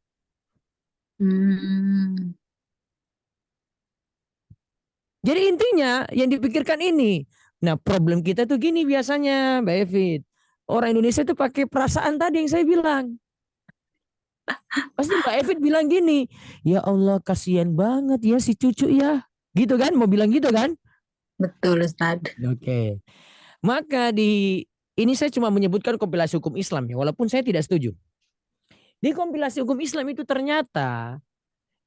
Jadi intinya yang dipikirkan ini. Nah problem kita tuh gini biasanya Mbak Evit. Orang Indonesia tuh pakai perasaan tadi yang saya bilang. Pasti Mbak Evit bilang gini. Ya Allah kasihan banget ya si cucu ya. Gitu kan? Mau bilang gitu kan? Betul Ustaz. Oke. Maka ini saya cuma menyebutkan kompilasi hukum Islam ya. Walaupun saya tidak setuju. Di kompilasi hukum Islam itu ternyata.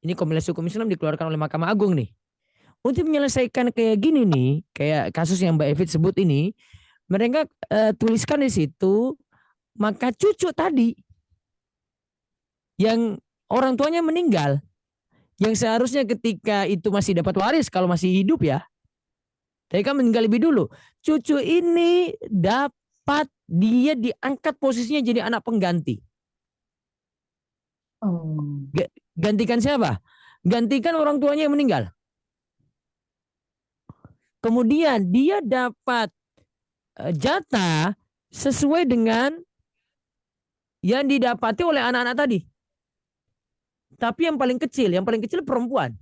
Ini kompilasi hukum Islam dikeluarkan oleh Mahkamah Agung nih. Untuk menyelesaikan kayak gini nih, kayak kasus yang Mbak Evit sebut ini, mereka tuliskan di situ, maka cucu tadi yang orang tuanya meninggal, yang seharusnya ketika itu masih dapat waris kalau masih hidup ya, tapi kan meninggal lebih dulu, cucu ini dapat dia diangkat posisinya jadi anak pengganti. Gantikan siapa? Gantikan orang tuanya yang meninggal. Kemudian dia dapat jatah sesuai dengan yang didapati oleh anak-anak tadi. Tapi yang paling kecil perempuan.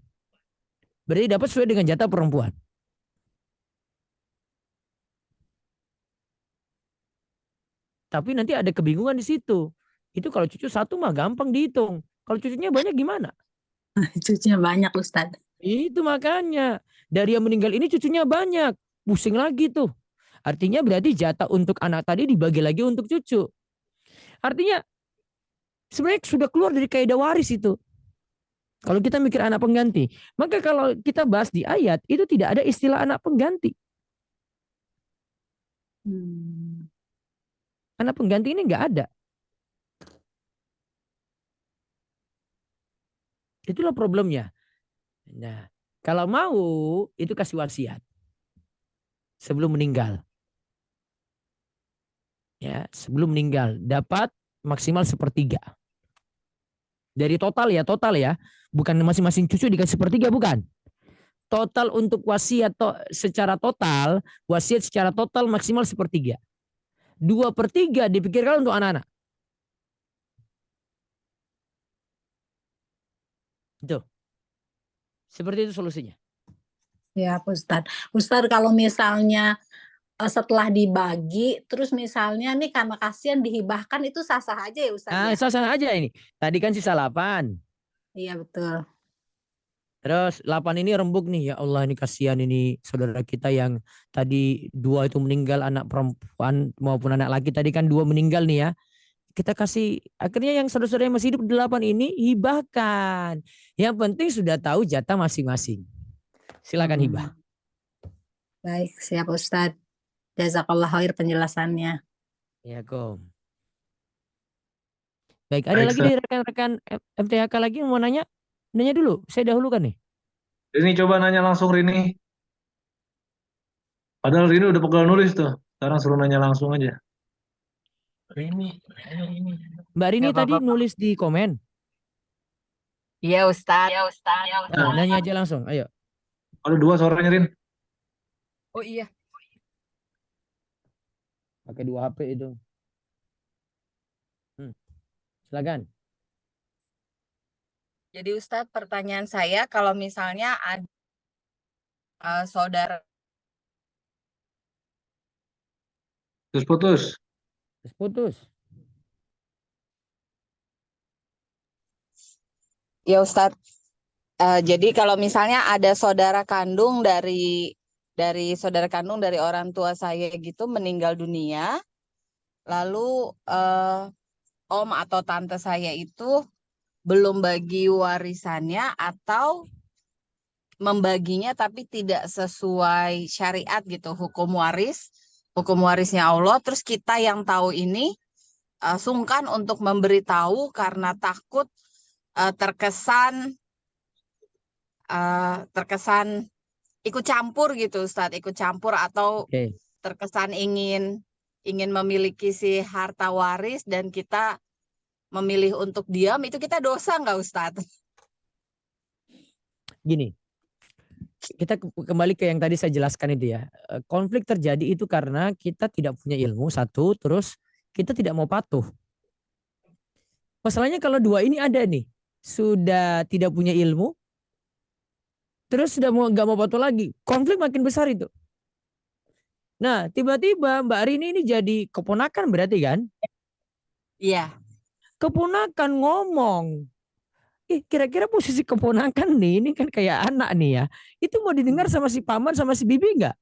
Berarti dapat sesuai dengan jatah perempuan. Tapi nanti ada kebingungan di situ. Itu kalau cucu satu mah gampang dihitung. Kalau cucunya banyak gimana? Cucunya banyak Ustaz. Itu makanya. Dari yang meninggal ini cucunya banyak. Pusing lagi tuh. Artinya berarti jatah untuk anak tadi dibagi lagi untuk cucu. Artinya sebenarnya sudah keluar dari kaidah waris itu. Kalau kita mikir anak pengganti. Maka kalau kita bahas di ayat, itu tidak ada istilah anak pengganti. Anak pengganti ini nggak ada. Itulah problemnya. Nah, kalau mau, itu kasih wasiat. Sebelum meninggal. Ya, sebelum meninggal. Dapat maksimal 1/3. Dari total ya. Bukan masing-masing cucu dikasih 1/3, bukan. Total untuk wasiat secara total, wasiat secara total maksimal 1/3. 2/3 dipikirkan untuk anak-anak. Itu. Seperti itu solusinya. Ya Ustaz. Ustaz kalau misalnya setelah dibagi, terus misalnya nih karena kasihan dihibahkan itu sah-sah aja ya Ustaz ya? Sah-sah aja ini. Tadi kan sisa 8. Iya betul. Terus 8 ini rembuk nih. Ya Allah ini kasihan ini saudara kita yang tadi 2 itu meninggal, anak perempuan maupun anak laki tadi kan 2 meninggal nih ya. Kita kasih, akhirnya yang saudara-saudara yang masih hidup 8 ini hibahkan. Yang penting sudah tahu jatah masing-masing. Silakan hibah. Baik, siap Ustaz. Jazakallah khair penjelasannya. Ya, Kom. Baik, ada lagi dari rekan-rekan MTHK lagi yang mau nanya? Nanya dulu, saya dahulukan nih. Rini coba nanya langsung Rini. Padahal Rini udah pegal nulis tuh. Sekarang suruh nanya langsung aja. Mbak Rini tadi nulis di komen. Iya Ustaz. Nah, nanya aja langsung, ayo. Ada 2 suaranya Rin. Oh iya. Pakai 2 HP itu. Silakan. Jadi Ustadz, pertanyaan saya kalau misalnya ada saudara Terus putus. Terus putus. Ya Ustadz, jadi kalau misalnya ada saudara kandung dari orang tua saya gitu meninggal dunia, lalu om atau tante saya itu belum bagi warisannya atau membaginya tapi tidak sesuai syariat gitu, hukum warisnya Allah, terus kita yang tahu ini sungkan untuk memberitahu karena takut terkesan ikut campur gitu Ustadz, ikut campur atau Oke. terkesan ingin memiliki si harta waris dan kita memilih untuk diam, itu kita dosa nggak Ustadz? Gini. Kita kembali ke yang tadi saya jelaskan itu ya. Konflik terjadi itu karena kita tidak punya ilmu, satu, terus kita tidak mau patuh. Masalahnya kalau dua ini ada nih, sudah tidak punya ilmu, terus sudah nggak mau patuh lagi, konflik makin besar itu. Nah, tiba-tiba Mbak Rini ini jadi keponakan berarti kan? Iya. Keponakan ngomong. Kira-kira posisi keponakan nih, ini kan kayak anak nih ya. Itu mau didengar sama si paman sama si bibi nggak?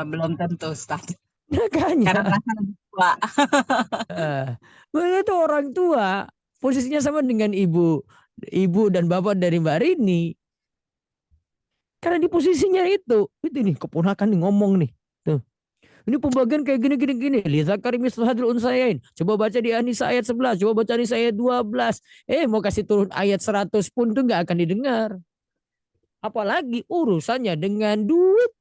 Belum tentu Ustadz. Makanya. Karena merasa lebih tua. Itu orang tua, posisinya sama dengan ibu dan bapak dari Mbak Rini. Karena di posisinya itu nih keponakan nih ngomong nih. Tuh. Ini pembagian kayak gini. Li zakari mislu hadril unsayain. Coba baca di An-Nisa ayat 11, coba baca di ayat 12. Mau kasih turun ayat 100 pun tuh nggak akan didengar. Apalagi urusannya dengan duit.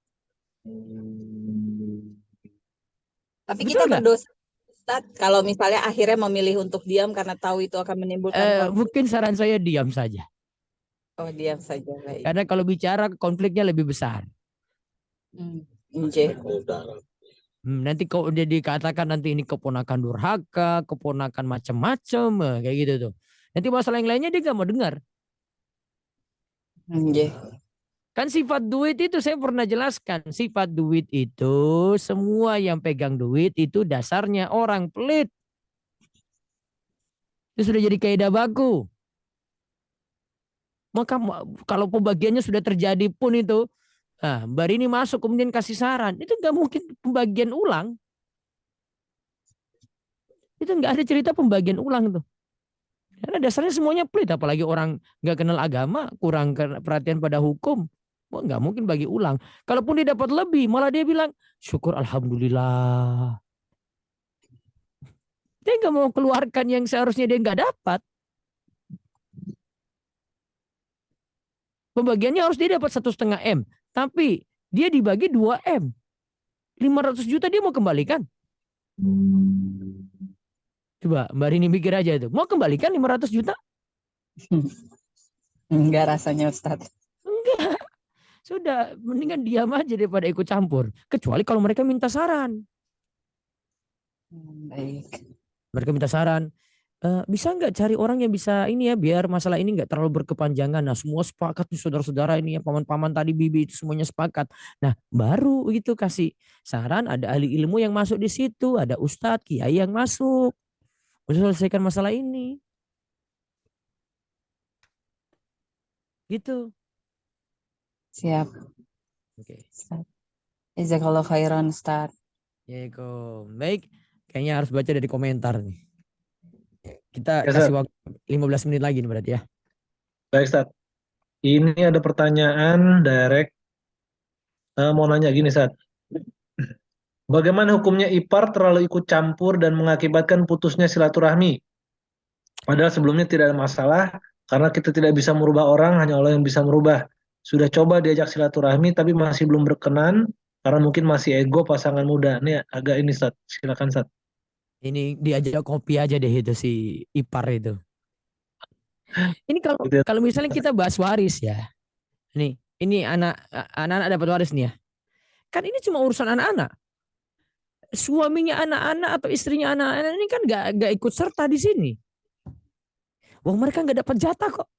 Tapi Betul kita nggak? berdosa Ustadz, kalau misalnya akhirnya memilih untuk diam karena tahu itu akan menimbulkan konflik. Mungkin saran saya diam saja. Oh, diam saja, baik. Karena kalau bicara konfliknya lebih besar. Nanti kau udah dikatakan nanti ini keponakan durhaka, keponakan macam-macam, kayak gitu tuh. Nanti masalah yang lainnya dia nggak mau dengar. Kan sifat duit itu saya pernah jelaskan. Sifat duit itu semua yang pegang duit itu dasarnya orang pelit. Itu sudah jadi kaidah baku. Maka kalau pembagiannya sudah terjadi pun itu, Mbak Rini masuk kemudian kasih saran, itu nggak mungkin pembagian ulang. Itu nggak ada cerita pembagian ulang tuh. Karena dasarnya semuanya pelit, apalagi orang nggak kenal agama, kurang perhatian pada hukum, nggak mungkin bagi ulang. Kalaupun dia dapat lebih, malah dia bilang syukur alhamdulillah. Dia nggak mau keluarkan yang seharusnya dia nggak dapat. Pembagiannya harus dia dapat 1,5 M, tapi dia dibagi 2 M, 500 juta dia mau kembalikan. Coba Mbak Rini mikir aja itu, mau kembalikan 500 juta? Enggak rasanya Ustadz. Enggak. Sudah, mendingan diam aja daripada ikut campur. Kecuali kalau mereka minta saran. Baik. Mereka minta saran, bisa nggak cari orang yang bisa ini ya, biar masalah ini nggak terlalu berkepanjangan. Nah, semua sepakat nih saudara-saudara ini ya, paman-paman tadi, bibi itu semuanya sepakat. Nah, baru gitu kasih saran, ada ahli ilmu yang masuk di situ, ada ustadz, kiai yang masuk untuk selesaikan masalah ini. Gitu. Siap. Oke. Jazakallah khairan Ustadz. Ya, baik. Kayaknya harus baca dari komentar nih. Kita Ya, kasih waktu 15 menit lagi nih berarti ya. Baik, Ustaz. Ini ada pertanyaan direct. Mau nanya gini, Ustaz. Bagaimana hukumnya ipar terlalu ikut campur dan mengakibatkan putusnya silaturahmi? Padahal sebelumnya tidak ada masalah, karena kita tidak bisa merubah orang, hanya Allah yang bisa merubah. Sudah coba diajak silaturahmi, tapi masih belum berkenan, karena mungkin masih ego pasangan muda. Ini agak ini, Ustaz. Silakan, Ustaz. Ini diajak kopi aja deh itu si ipar itu. Ini kalau misalnya kita bahas waris ya. Nih, ini anak-anak dapat waris nih ya. Kan ini cuma urusan anak-anak. suaminya anak-anak atau istrinya anak-anak ini kan nggak ikut serta di sini. Wah, mereka nggak dapat jatah kok.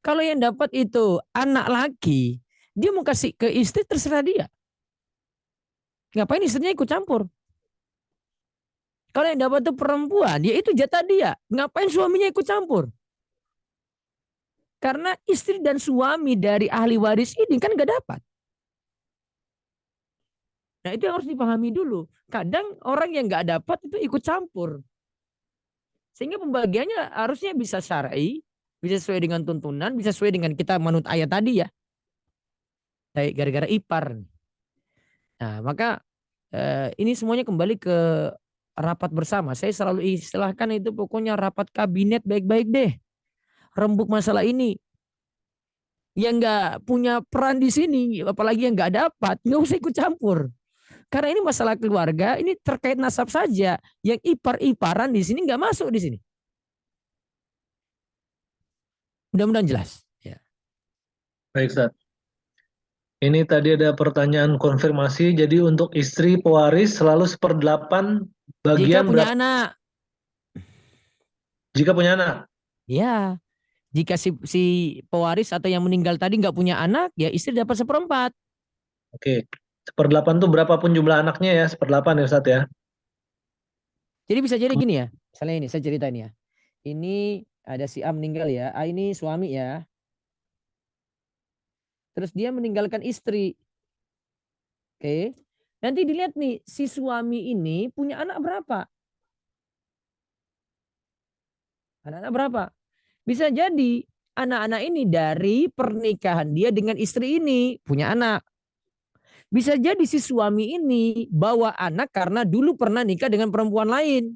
Kalau yang dapat itu anak laki, dia mau kasih ke istri terserah dia. Ngapain istrinya ikut campur? Kalau yang dapat itu perempuan, ya itu jatah dia. Ngapain suaminya ikut campur? Karena istri dan suami dari ahli waris ini kan nggak dapat. Nah itu yang harus dipahami dulu. Kadang orang yang nggak dapat itu ikut campur. Sehingga pembagiannya harusnya bisa syar'i, bisa sesuai dengan tuntunan, bisa sesuai dengan kita manut ayat tadi ya. Kayak gara-gara ipar. Nah maka ini semuanya kembali ke rapat bersama. Saya selalu istilahkan itu pokoknya rapat kabinet baik-baik deh. Rembuk masalah ini. Yang nggak punya peran di sini, apalagi yang nggak dapat, nggak usah ikut campur. Karena ini masalah keluarga, ini terkait nasab saja. Yang ipar-iparan di sini nggak masuk di sini. Mudah-mudahan jelas. Ya. Baik, Ustaz. Ini tadi ada pertanyaan konfirmasi. Jadi untuk istri pewaris selalu 1/8 Jika bagian punya berapa anak, jika punya anak? ya. Jika si pewaris atau yang meninggal tadi nggak punya anak, ya istri dapat 1/4. Oke. 1/8 tuh berapapun jumlah anaknya ya, 1/8 ya Ustaz ya. Jadi bisa jadi gini ya. Misalnya ini, saya ceritain ya. Ini ada si A meninggal ya. A ini suami ya. Terus dia meninggalkan istri. Oke. Nanti dilihat nih, si suami ini punya anak berapa? Anak-anak berapa? Bisa jadi anak-anak ini dari pernikahan dia dengan istri ini punya anak. Bisa jadi si suami ini bawa anak karena dulu pernah nikah dengan perempuan lain.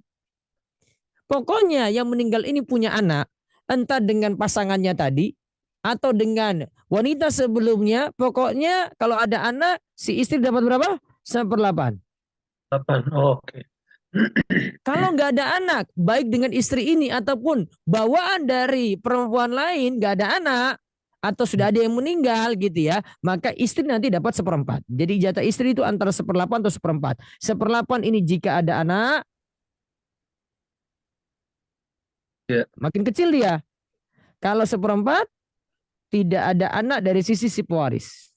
Pokoknya yang meninggal ini punya anak, entah dengan pasangannya tadi atau dengan wanita sebelumnya. Pokoknya kalau ada anak, si istri dapat berapa? 1/8. 8. Oh, oke. Kalau nggak ada anak, baik dengan istri ini ataupun bawaan dari perempuan lain, nggak ada anak, atau sudah ada yang meninggal gitu ya, maka istri nanti dapat 1/4. Jadi jatah istri itu antara 1/8 atau 1/4. 1/8 ini jika ada anak, Ya. makin kecil dia. Kalau 1/4 tidak ada anak dari sisi si pewaris.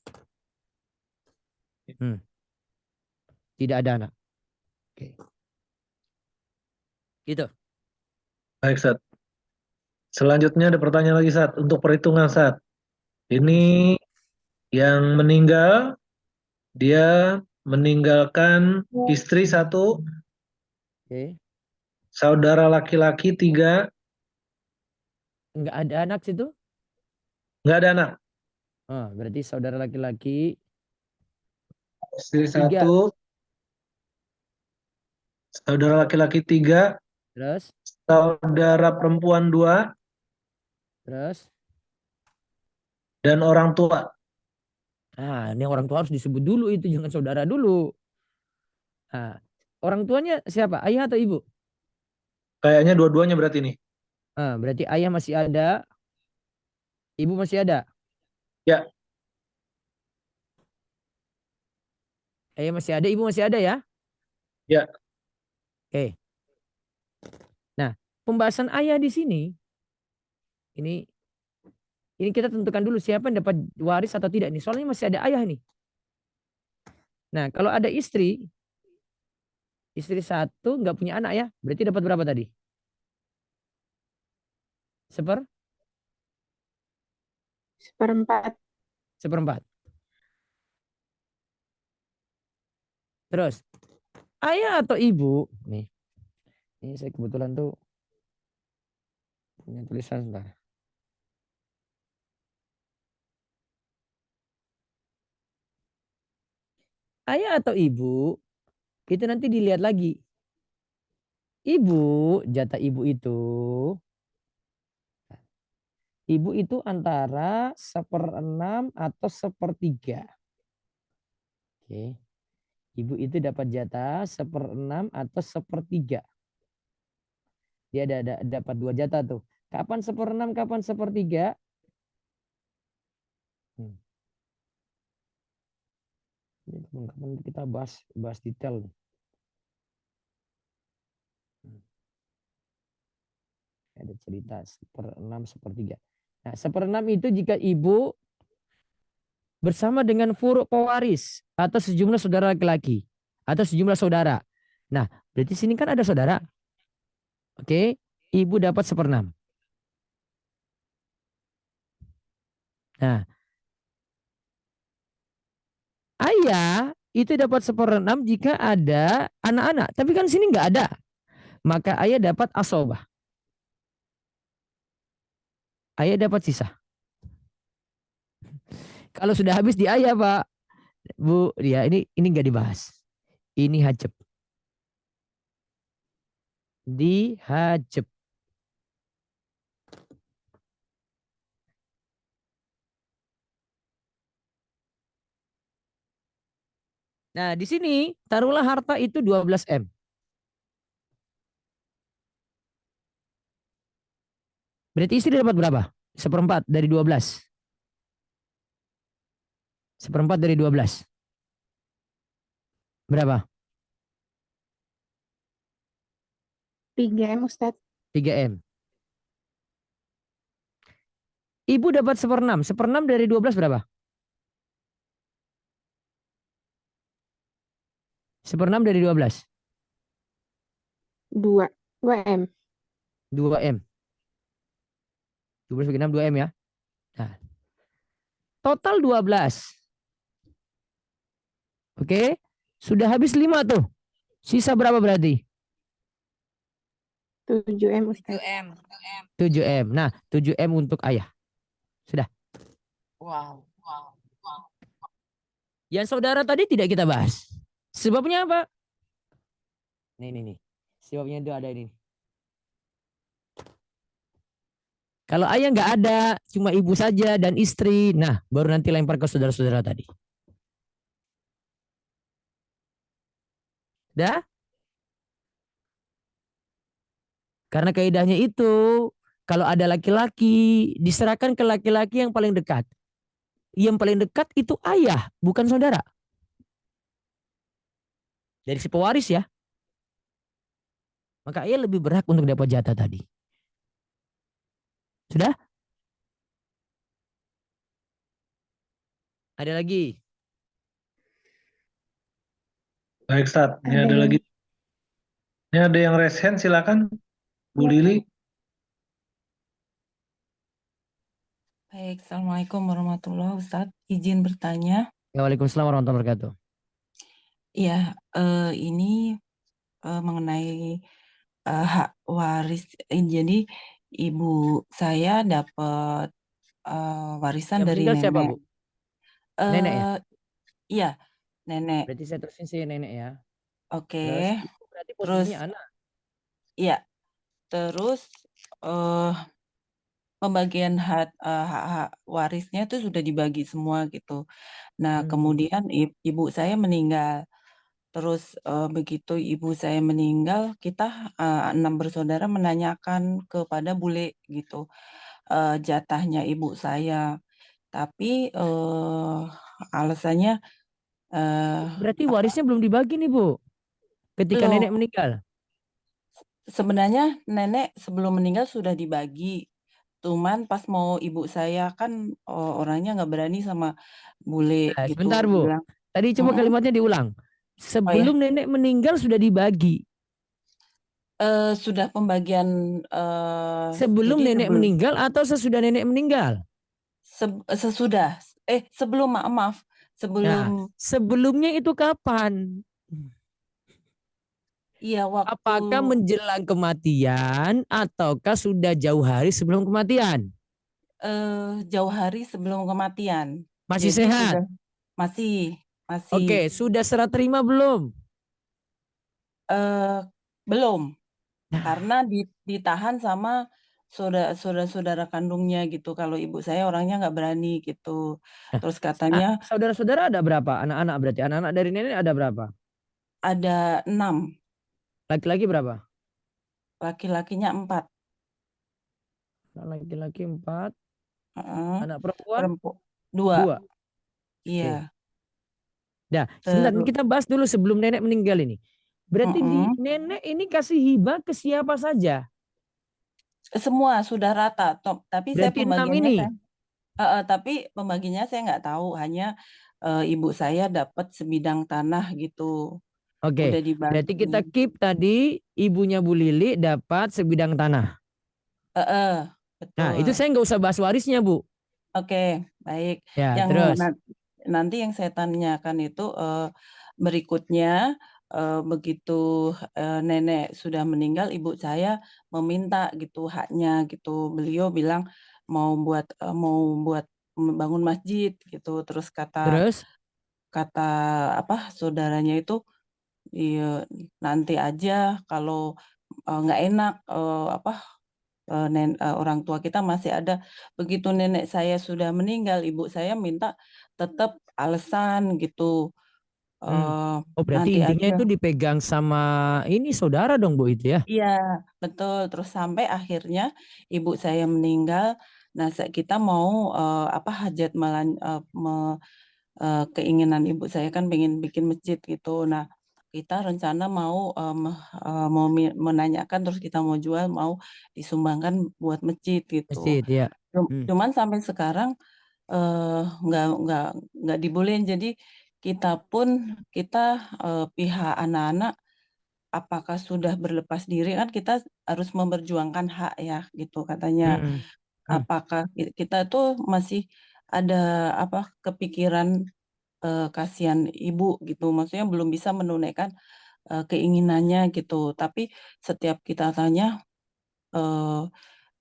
Tidak ada anak. Oke. Gitu. Baik, Ustaz. Selanjutnya ada pertanyaan lagi, Ustaz. Untuk perhitungan, Ustaz. Ini yang meninggal, dia meninggalkan istri 1, Oke. saudara laki-laki 3, Enggak ada anak situ? nggak ada anak. Berarti saudara laki-laki Istri 3. 1, saudara laki-laki 3, Terus, saudara perempuan 2, terus. dan orang tua. Ini orang tua harus disebut dulu itu, jangan saudara dulu. Nah, orang tuanya siapa? Ayah atau ibu? Kayaknya dua-duanya berarti nih. Berarti ayah masih ada, ibu masih ada. Ya. Ayah masih ada, ibu masih ada ya? Ya. Oke. Nah, pembahasan ayah di sini, ini kita tentukan dulu siapa yang dapat waris atau tidak nih. Soalnya masih ada ayah nih. Nah, kalau ada istri 1 nggak punya anak ya, berarti dapat berapa tadi? 1/4. 1/4. Terus, ayah atau ibu, nih, ini saya kebetulan tuh punya tulisan sebentar. Ayah atau ibu, itu nanti dilihat lagi. Ibu, jatah ibu itu antara 1/6 atau 1/3. Oke. Ibu itu dapat jatah 1/6 atau 1/3. Dia dapat 2 jatah tuh. Kapan 1/6, kapan 1/3? Ini kapan-kapan kita bahas detail. Ada cerita 1/6/3. Nah, 1/6 itu jika ibu bersama dengan furuk pewaris atau sejumlah saudara laki-laki atau sejumlah saudara. Nah, berarti sini kan ada saudara. Oke, ibu dapat 1/6. Nah, ayah itu dapat 1/6 jika ada anak-anak. Tapi kan sini nggak ada. Maka ayah dapat asobah. Ayah dapat sisa. Kalau sudah habis di ayah, Pak, Bu, ya ini nggak dibahas. Ini hajab. Dihajab. Nah, di sini taruhlah harta itu 12 M. Berarti istri dapat berapa? 1/4 dari 12. 1/4 dari 12. Berapa? 3 M, Ustadz. 3 M. Ibu dapat 1/6. 1/6 dari 12 berapa? 1/6 dari 12. 2 M. 2 M. 12 bagi 6, 2 M ya. Nah, total 12. Oke. Sudah habis 5 tuh. Sisa berapa berarti? 7 M, Ustadz. 7M. 7 M. Nah, 7 M untuk ayah. Sudah. Wow. Yang saudara tadi tidak kita bahas. Sebabnya apa? Nih. Sebabnya itu ada ini. Kalau ayah nggak ada, cuma ibu saja dan istri. Nah, baru nanti lempar ke saudara-saudara tadi. Dah? Karena kaidahnya itu, kalau ada laki-laki, diserahkan ke laki-laki yang paling dekat. Yang paling dekat itu ayah, bukan saudara. Dari si pewaris ya. Maka ayah lebih berhak untuk dapat jatah tadi. Sudah? Ada lagi? Baik, Ustaz. Ini Ada ada yang- lagi. Ini ada yang raise hand, silakan. Bu Lili. Baik, Assalamualaikum warahmatullahi wabarakatuh. Ustadz, izin bertanya. Waalaikumsalam warahmatullahi wabarakatuh. Ya, ini mengenai hak waris. Jadi, ibu saya dapat warisan Yang dari meninggal siapa, nenek. Bu? Nenek ya? Iya, nenek. Berarti saya terusin si nenek ya. Oke. Terus ibu berarti Terus, posisinya anak. iya. Terus, pembagian hak warisnya itu sudah dibagi semua gitu. Nah, kemudian ibu saya meninggal. Terus begitu ibu saya meninggal, kita 6 bersaudara menanyakan kepada bule gitu jatahnya ibu saya. Tapi alasannya Berarti warisnya belum dibagi nih, Bu. Ketika belum. nenek meninggal. Sebenarnya nenek sebelum meninggal sudah dibagi. Cuman pas mau ibu saya kan orangnya nggak berani sama bule Nah, gitu. sebentar, Bu. Bilang, Tadi coba kalimatnya diulang. oh ya, Sebelum nenek meninggal sudah dibagi. sudah pembagian Sebelum jadi nenek meninggal atau sesudah nenek meninggal? sesudah sebelum maaf Nah, sebelum sebelumnya itu kapan? iya waktu Apakah menjelang kematian ataukah sudah jauh hari sebelum kematian? jauh hari sebelum kematian. Masih Jadi sehat? sudah masih Oke, sudah serah terima belum? belum Nah, karena ditahan sama saudara-saudara kandungnya gitu. Kalau ibu saya orangnya nggak berani gitu. Terus katanya saudara-saudara ada berapa? Anak-anak berarti. Anak-anak dari nenek ada berapa? ada 6, Laki-laki berapa? laki-lakinya 4. Laki-laki 4, Heeh. anak perempuan Perempuan 2. 2. Oke. Iya. Nah, sebentar Terus, kita bahas dulu sebelum nenek meninggal ini. Berarti mm-mm. nenek ini kasih hibah ke siapa saja? Semua sudah rata. Tapi saya Berarti 6 ini. tapi pembaginya saya nggak tahu. Hanya ibu saya dapat sebidang tanah gitu. Oke, Udah berarti kita dibagi. keep tadi ibunya Bu Lili dapat sebidang tanah. Nah, itu Betul. saya nggak usah bahas warisnya, Bu. Oke, baik. Ya, Yang terus. nanti yang saya tanyakan itu berikutnya begitu nenek sudah meninggal, ibu saya meminta gitu haknya gitu. Beliau bilang mau buat membangun masjid gitu. Terus kata Terus, kata apa saudaranya itu, iya nanti aja kalau nggak enak orang tua kita masih ada. Begitu nenek saya sudah meninggal, ibu saya minta tetap alasan gitu. hmm. eh, Oh, berarti Nanti intinya aja. itu dipegang sama ini saudara dong, Bu, itu ya? Iya, betul. Terus sampai akhirnya ibu saya meninggal. Nah, kita mau hajat keinginan ibu saya kan pengen bikin masjid gitu. Nah, kita rencana menanyakan terus kita mau jual, mau disumbangkan buat masjid gitu. Masjid, ya. Hmm. Cuman sampai sekarang eh, nggak dibolehin. Jadi kita pihak anak-anak apakah sudah berlepas diri, kan kita harus memperjuangkan hak ya gitu katanya. Hmm. Hmm. Apakah kita tuh masih ada kepikiran kasihan ibu gitu, maksudnya belum bisa menunaikan keinginannya gitu. Tapi setiap kita tanya eh,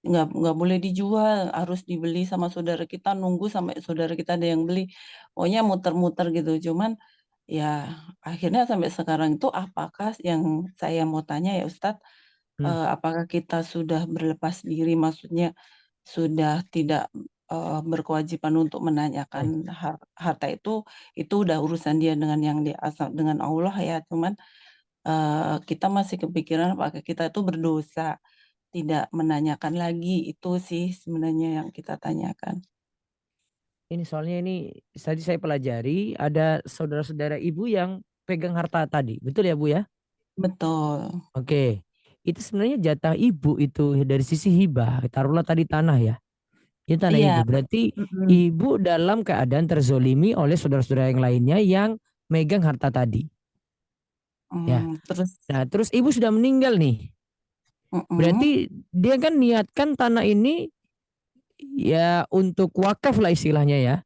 nggak boleh dijual, harus dibeli sama saudara kita, nunggu sampai saudara kita ada yang beli. Pokoknya muter-muter gitu. Cuman ya akhirnya sampai sekarang itu apakah yang saya mau tanya ya Ustadz, Hmm. apakah kita sudah berlepas diri, maksudnya sudah tidak berkewajiban untuk menanyakan Eh, harta itu udah urusan dia dengan yang dia asal dengan Allah ya. Cuman kita masih kepikiran apakah kita itu berdosa tidak menanyakan lagi, itu sih sebenarnya yang kita tanyakan. Ini soalnya ini tadi saya pelajari ada saudara-saudara ibu yang pegang harta tadi. Betul ya, Bu ya? Betul. Oke. Itu sebenarnya jatah ibu itu dari sisi hibah. Taruhlah tadi tanah ya. Itu tanah Iya. ibu. Berarti Mm-mm. ibu dalam keadaan terzolimi oleh saudara-saudara yang lainnya yang megang harta tadi. Ya. Terus Nah, terus ibu sudah meninggal nih. mm-mm. Berarti dia kan niatkan tanah ini ya untuk wakaf lah istilahnya ya.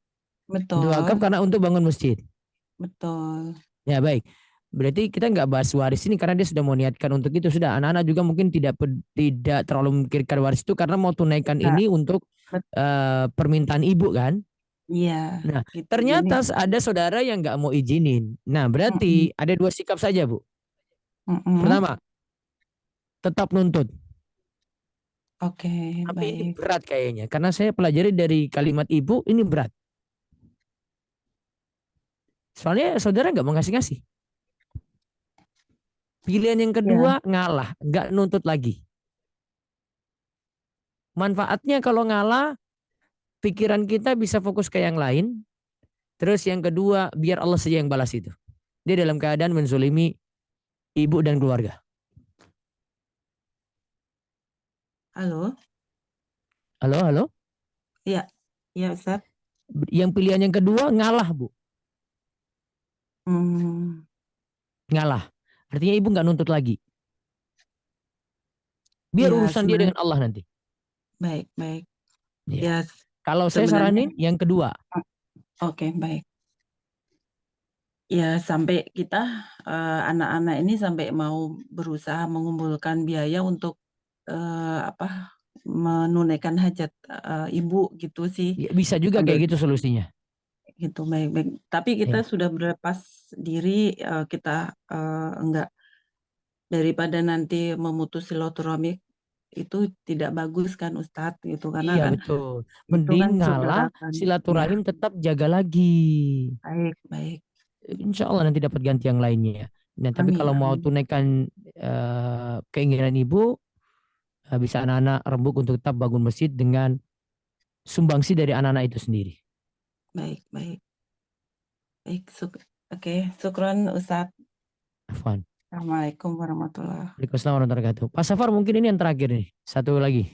Untuk wakaf Betul, karena untuk bangun masjid. betul. Ya baik. Berarti kita nggak bahas waris ini karena dia sudah mau niatkan untuk itu. Sudah anak-anak juga mungkin tidak terlalu memikirkan waris itu karena mau tunaikan Nah, ini untuk bet- permintaan ibu kan. iya, Nah, gitu. Jadi, ternyata ada saudara yang nggak mau izinin. Nah, mm-mm. berarti ada dua sikap saja, Bu. Mm-mm. Pertama, tetap nuntut. Oke, Tapi ini baik. berat kayaknya. Karena saya pelajari dari kalimat ibu, ini berat. Soalnya saudara nggak mau ngasih-ngasih. Pilihan yang Ya, kedua, ngalah. Nggak nuntut lagi. Manfaatnya kalau ngalah, pikiran kita bisa fokus ke yang lain. Terus yang kedua, biar Allah saja yang balas itu. Dia dalam keadaan menzolimi ibu dan keluarga. halo. Halo, halo. Iya, iya Ustaz. Yang pilihan yang kedua, ngalah, Bu. Hmm, Ngalah. Artinya ibu nggak nuntut lagi. Biar ya, urusan dia sebenarnya dengan Allah nanti. baik, baik. Ya. Ya, Kalau saya sebenarnya, saranin yang kedua. oke, baik. Ya, sampai kita anak-anak ini sampai mau berusaha mengumpulkan biaya untuk menunaikan hajat ibu gitu sih. Ya, bisa juga Sampai kayak gitu solusinya. gitu, baik-baik. Tapi kita Ya. sudah berlepas diri, kita enggak, daripada nanti memutus silaturahmi itu tidak bagus kan Ustadz gitu, karena Iya kan betul. itu Mending kan saudara ngalah, kan. Ya, silaturahim tetap jaga lagi. baik, baik. Insya Allah nanti dapat ganti yang lainnya. Nah, tapi Amin, kalau mau amin. tunaikan keinginan ibu, bisa anak-anak rembuk untuk tetap bangun masjid dengan sumbangsi dari anak-anak itu sendiri. Baik, baik. Baik, Oke, syukron Ustadz. Afwan. Assalamualaikum warahmatullahi. Waalaikumsalam warahmatullahi wabarakatuh. Pak Safar mungkin ini yang terakhir nih. Satu lagi.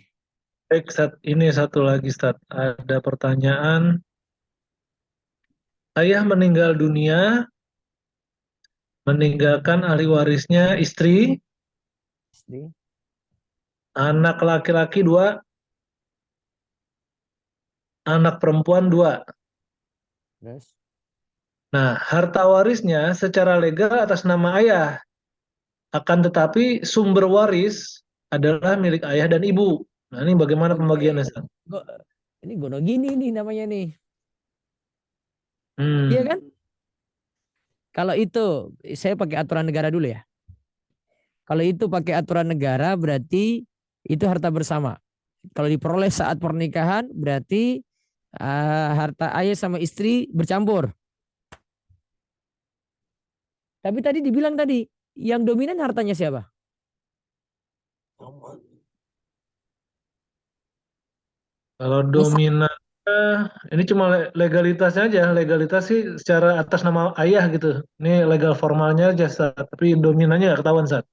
Baik, ini satu lagi, Ustaz. Ada pertanyaan. Ayah meninggal dunia, meninggalkan ahli warisnya istri, anak laki-laki 2, anak perempuan 2. Terus? Nah, harta warisnya secara legal atas nama ayah. Akan tetapi sumber waris adalah milik ayah dan ibu. Nah, ini bagaimana pembagiannya, Ustaz? Ini gono gini nih namanya nih. Hmm. Iya kan? Kalau itu, saya pakai aturan negara dulu ya. Kalau itu pakai aturan negara berarti itu harta bersama. Kalau diperoleh saat pernikahan berarti harta ayah sama istri bercampur. Tapi tadi dibilang tadi, yang dominan hartanya siapa? Kalau dominan, ini cuma legalitasnya aja. Legalitas sih secara atas nama ayah gitu. Ini legal formalnya aja, Ustaz. Tapi dominannya nggak ketahuan, Ustaz.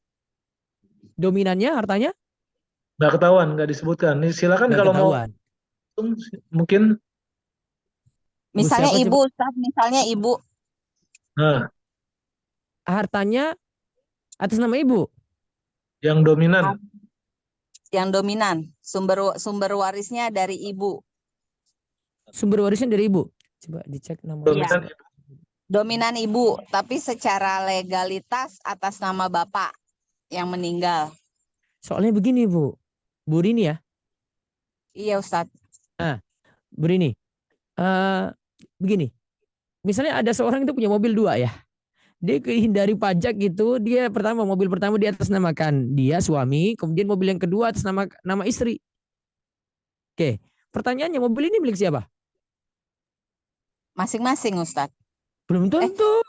Dominannya hartanya? Nggak ketahuan, nggak disebutkan. Ini silakan Nggak kalau ketahuan. mau, mungkin. Misalnya siapa ibu, Ustaz, misalnya ibu. Nah, Hartanya atas nama ibu. yang dominan. Yang dominan, sumber warisnya dari ibu. Sumber warisnya dari ibu. Coba dicek nama. Dominan. Iya. Dominan ibu, tapi secara legalitas atas nama bapak yang meninggal. Soalnya begini Bu Rini ya. Iya Ustadz. Nah, Bu Rini. Begini. Misalnya ada seorang itu punya mobil 2 ya. Dia hindari pajak gitu, dia mobil pertama dia atas namakan dia suami, kemudian mobil yang kedua atas nama istri. Oke, pertanyaannya mobil ini milik siapa? Masing-masing Ustadz. Belum tentu.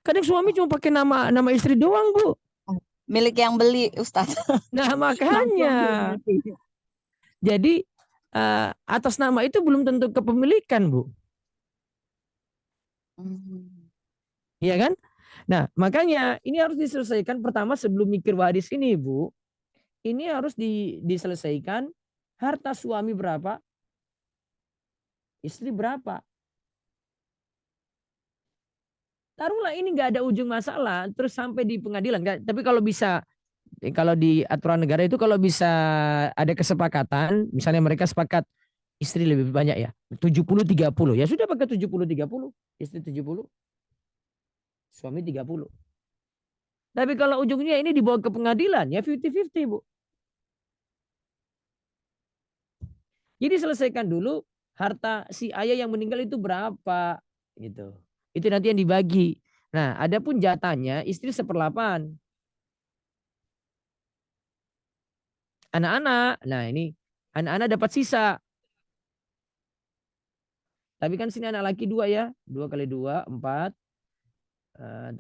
Kadang suami cuma pakai nama istri doang, Bu. Milik yang beli Ustadz. Nah, makanya. Jadi atas nama itu belum tentu kepemilikan, Bu. Iya kan? Nah, makanya ini harus diselesaikan pertama sebelum mikir waris ini, Bu. Ini harus diselesaikan harta suami berapa, istri berapa. Taruhlah ini nggak ada ujung masalah, terus sampai di pengadilan. Tapi kalau bisa, kalau di aturan negara itu kalau bisa ada kesepakatan, misalnya mereka sepakat istri lebih banyak ya, 70-30, ya sudah pakai 70-30, istri 70, suami 30. Tapi kalau ujungnya ini dibawa ke pengadilan, ya 50-50, Bu. Jadi selesaikan dulu harta si ayah yang meninggal itu berapa, gitu. Itu nanti yang dibagi. Nah, adapun jatahnya istri 1/8. Anak-anak, nah ini anak-anak dapat sisa. Tapi kan sini anak laki 2 ya, 2 kali 2 4.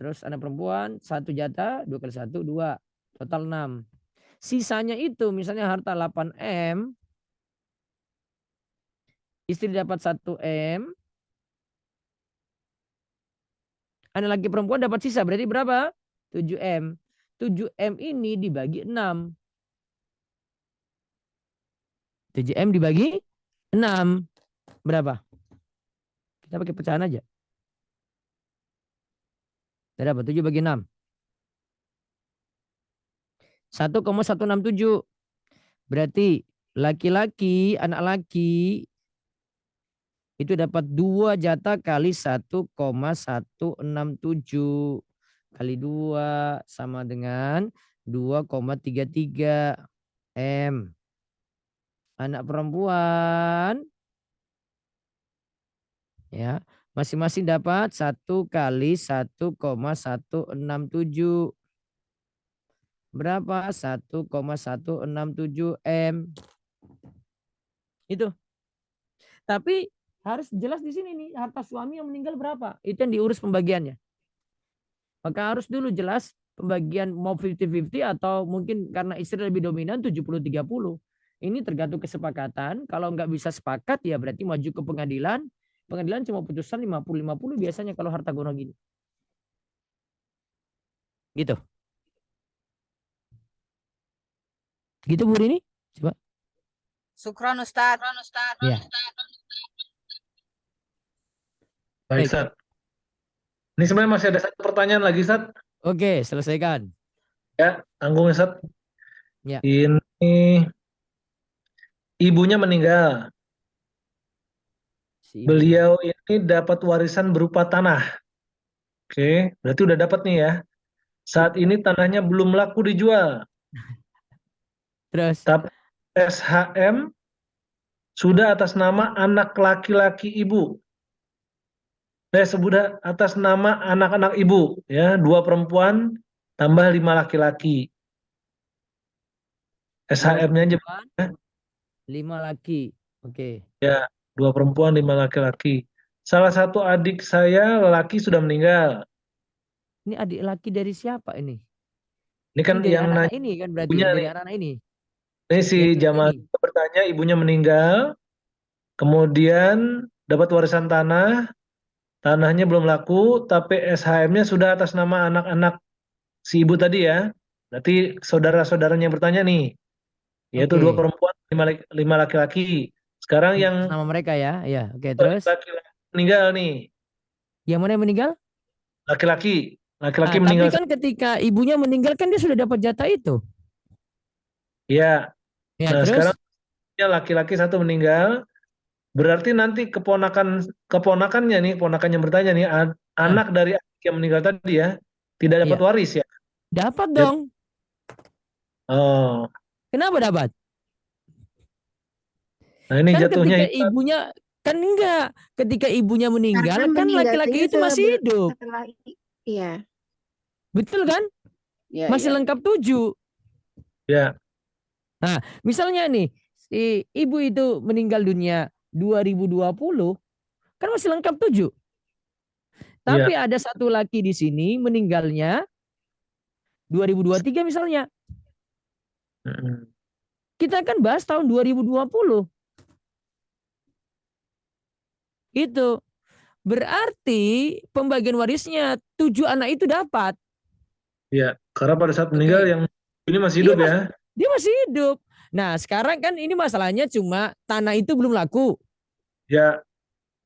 Terus anak perempuan 1 jatah, 2 kali 1 2, total 6. Sisanya itu misalnya harta 8M, istri dapat 1M, anak laki perempuan dapat sisa, berarti berapa? 7M. 7M ini dibagi 6. 7M dibagi 6. Berapa? Kita pakai pecahan aja. Berapa? 7 bagi 6. 1,167. Berarti laki-laki, anak laki itu dapat 2 jatah kali 1,167 kali 2 sama dengan 2,33 M. Anak perempuan ya masing-masing dapat 1 kali 1,167. Berapa? 1,167 M. Itu. Tapi harus jelas di sini nih, harta suami yang meninggal berapa? Itu yang diurus pembagiannya. Maka harus dulu jelas pembagian mau 50-50 atau mungkin karena istri lebih dominan 70-30. Ini tergantung kesepakatan. Kalau nggak bisa sepakat ya berarti maju ke pengadilan. Pengadilan cuma putusan 50-50 biasanya kalau harta gono gini. Gitu. Gitu Bu Rini? Coba. Syukron Ustadz. Ya. Baik, Baik. Ustaz. Ini sebenarnya masih ada satu pertanyaan lagi, Ustaz. Oke, selesaikan. Ya, tanggung, Ustaz. Ya. Ini ibunya meninggal. Si ibu. Beliau ini dapat warisan berupa tanah. Oke, berarti udah dapat nih ya. Saat ini tanahnya belum laku dijual, Terus. tapi SHM sudah atas nama anak laki-laki ibu. Sudah atas nama anak-anak ibu, ya, 2 perempuan tambah 5 laki-laki. Dua SHM-nya aja, perempuan, ya. 5 laki. Oke. Ya, 2 perempuan 5 laki-laki. Salah satu adik saya lelaki sudah meninggal. Ini adik laki dari siapa ini? Ini kan Ini dari yang anak-anak nanya ini kan berarti ibunya dari nih. anak-anak ini. Ini si Yang jamaah ini. bertanya ibunya meninggal, kemudian dapat warisan tanah, tanahnya belum laku, tapi SHM-nya sudah atas nama anak-anak si ibu tadi ya. Berarti saudara-saudaranya yang bertanya nih, yaitu 2 Oke. perempuan, 5 laki-laki. Sekarang yang Nama mereka ya. Ya, oke, terus. laki-laki meninggal nih, Yang mana yang meninggal? laki-laki Tapi meninggal. kan ketika ibunya meninggal kan dia sudah dapat jatah itu. Ya, Ya, nah terus. sekarang laki-laki 1 meninggal, berarti nanti keponakannya nih, keponakan yang bertanya nih, anak dari adik yang meninggal tadi ya, tidak dapat Iya. waris ya. Dapat Dia- dong. Oh, Kenapa dapat? nah ini Kan jatuhnya ketika ibunya kan enggak. Ketika ibunya meninggal Karena kan meninggalnya laki-laki itu masih hidup. setelah iya. Betul kan? Iya, Masih iya. lengkap 7. ya, Misalnya nih, si ibu itu meninggal dunia 2020, kan masih lengkap 7. Tapi ya, ada satu laki di sini meninggalnya 2023 misalnya. mm, Kita kan bahas tahun 2020. Itu berarti pembagian warisnya 7 anak itu dapat. ya. Karena pada saat Oke. meninggal yang ini masih Iya, hidup Mas. ya. Dia masih hidup. Nah, sekarang kan ini masalahnya cuma tanah itu belum laku. Ya,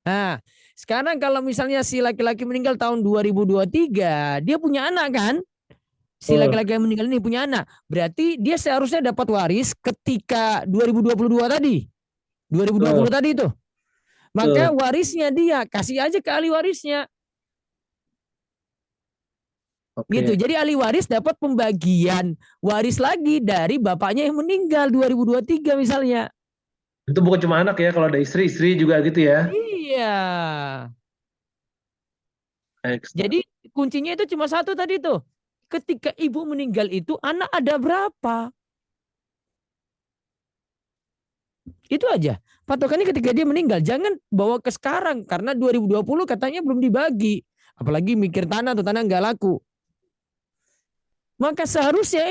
Nah, sekarang kalau misalnya si laki-laki meninggal tahun 2023, dia punya anak kan? Si oh, laki-laki yang meninggal ini punya anak. Berarti dia seharusnya dapat waris ketika 2022 tadi. 2020 oh, tadi itu. Maka warisnya dia kasih aja ke ahli warisnya. oke. Gitu. Jadi ahli waris dapat pembagian waris lagi dari bapaknya yang meninggal 2023 misalnya. Itu bukan cuma anak ya, kalau ada istri juga gitu ya. Iya. Baik, Jadi kuncinya itu cuma satu tadi tuh. Ketika ibu meninggal itu anak ada berapa? Itu aja. Patokannya ketika dia meninggal. Jangan bawa ke sekarang. Karena 2020 katanya belum dibagi. Apalagi mikir tanah tuh, tanah nggak laku. Maka seharusnya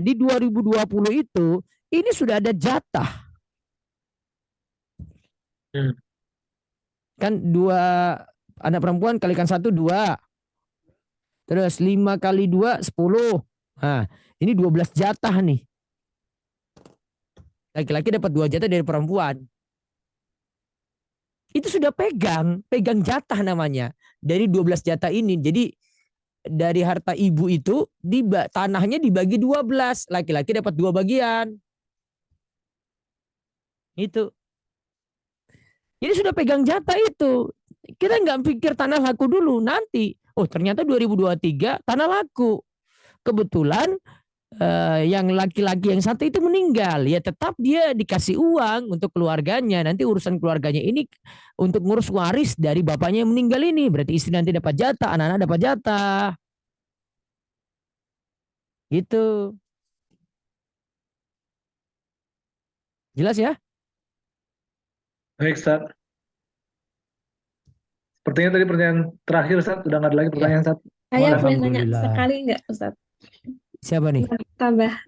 di 2020 itu ini sudah ada jatah. Kan 2 anak perempuan kalikan 1 2. Terus 5 kali 2 10. Nah, ini 12 jatah nih. Laki-laki dapat 2 jatah dari perempuan. Itu sudah pegang jatah namanya. Dari 12 jatah ini. Jadi dari harta ibu itu tanahnya dibagi 12. Laki-laki dapat 2 bagian. Itu. Jadi sudah pegang jatah itu. Kita nggak pikir tanah laku dulu. Nanti, oh ternyata 2023 tanah laku. Kebetulan yang laki-laki yang satu itu meninggal, ya tetap dia dikasih uang untuk keluarganya. Nanti urusan keluarganya ini untuk ngurus waris dari bapaknya yang meninggal ini. Berarti istri nanti dapat jatah, anak-anak dapat jatah. Gitu. Jelas ya? baik, Ustaz. Sepertinya tadi pertanyaan terakhir, Ustaz. Udah nggak ada lagi pertanyaan, Ustaz. Saya Mohon boleh nanya Alhamdulillah. sekali nggak, Ustaz? Siapa nih?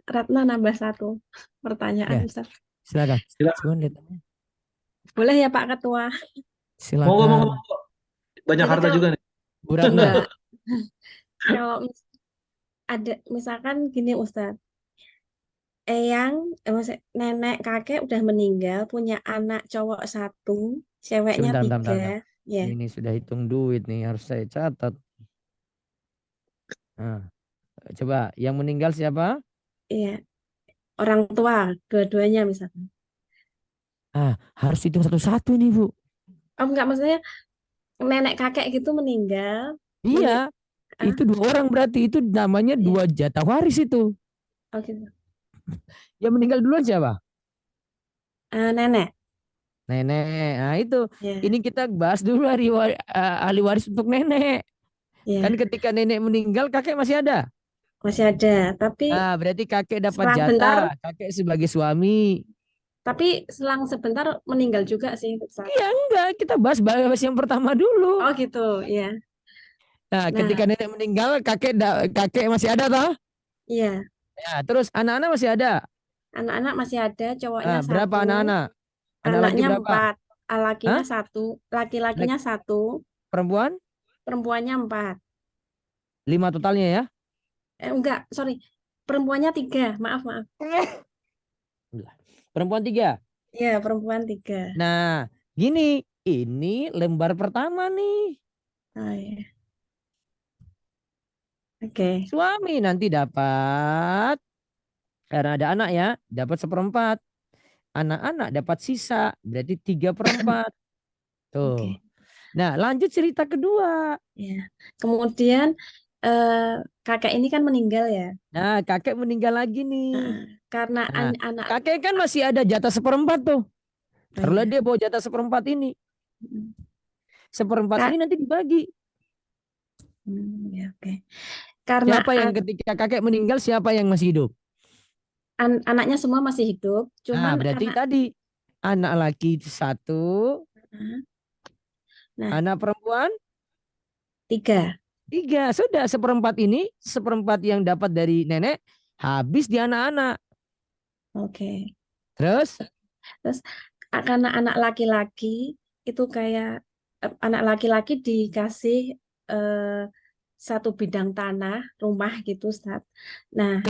Ratna nambah 1 pertanyaan, Ya. Ustaz. Silakan. Silakan. Cuman lihat. Boleh ya Pak Ketua? Monggo, monggo, Silakan monggo. Banyak Jadi harta kalau juga nih. Bu Ratna. enggak, kalau ada misalkan gini Ustadz, maksudnya nenek kakek udah meninggal, punya anak cowok 1, ceweknya Sebentar, bentar, bentar, bentar. 3, ya, Ini sudah hitung duit nih, harus saya catat. Nah, coba yang meninggal siapa? iya, orang tua dua-duanya misalkan. Harus hitung satu-satu nih, Bu. Oh enggak, maksudnya nenek kakek gitu meninggal, Iya, ah, itu 2 orang berarti itu namanya iya, 2 jatah waris itu. oh gitu. Yang meninggal duluan siapa? Nenek, Nenek. Nah, itu. ya, Ini kita bahas dulu ahli waris untuk nenek. Kan ya, ketika nenek meninggal, kakek masih ada. masih ada, Nah, berarti kakek dapat selang bentar, jatah. Kakek sebagai suami. selang sebentar meninggal juga sih Ustadz. Iya, enggak. Kita bahas yang pertama dulu. Oh gitu, ya. Nah, Nah, ketika nenek meninggal, kakek masih ada toh? iya, Ya, terus anak-anak masih ada. anak-anak masih ada, cowoknya Berapa 1, anak-anak? Anak laki anaknya berapa? 4, lakinya Hah? 1, laki-lakinya 1, Perempuan? perempuannya 4. 5 totalnya ya? Enggak, sorry, perempuannya 3, maaf. Perempuan 3. Ya, perempuan 3. Nah, gini. Ini lembar pertama nih. Oh, iya. Oke. Suami nanti dapat, karena ada anak ya, dapat 1/4. Anak-anak dapat sisa, berarti 3/4. Tuh. Oke. Nah, lanjut cerita kedua. Ya. Kemudian kakek ini kan meninggal ya. Nah, kakek meninggal lagi nih. Karena Nah, anak. kakek kan masih ada jatah 1/4 tuh. Oh, Taruhlah iya. dia bawa jatah 1/4 ini. Mm. 1/4 Kak, ini nanti dibagi. ya, oke. Karena Siapa yang ketika kakek meninggal, siapa yang masih hidup? anaknya semua masih hidup, Nah, cuman berarti tadi anak laki 1, nah, anak perempuan 3. 3. Sudah 1/4 ini, 1/4 yang dapat dari nenek, habis di anak-anak. Oke. Terus Karena anak laki-laki itu kayak anak laki-laki dikasih 1 bidang tanah, rumah gitu, Ustaz. Nah,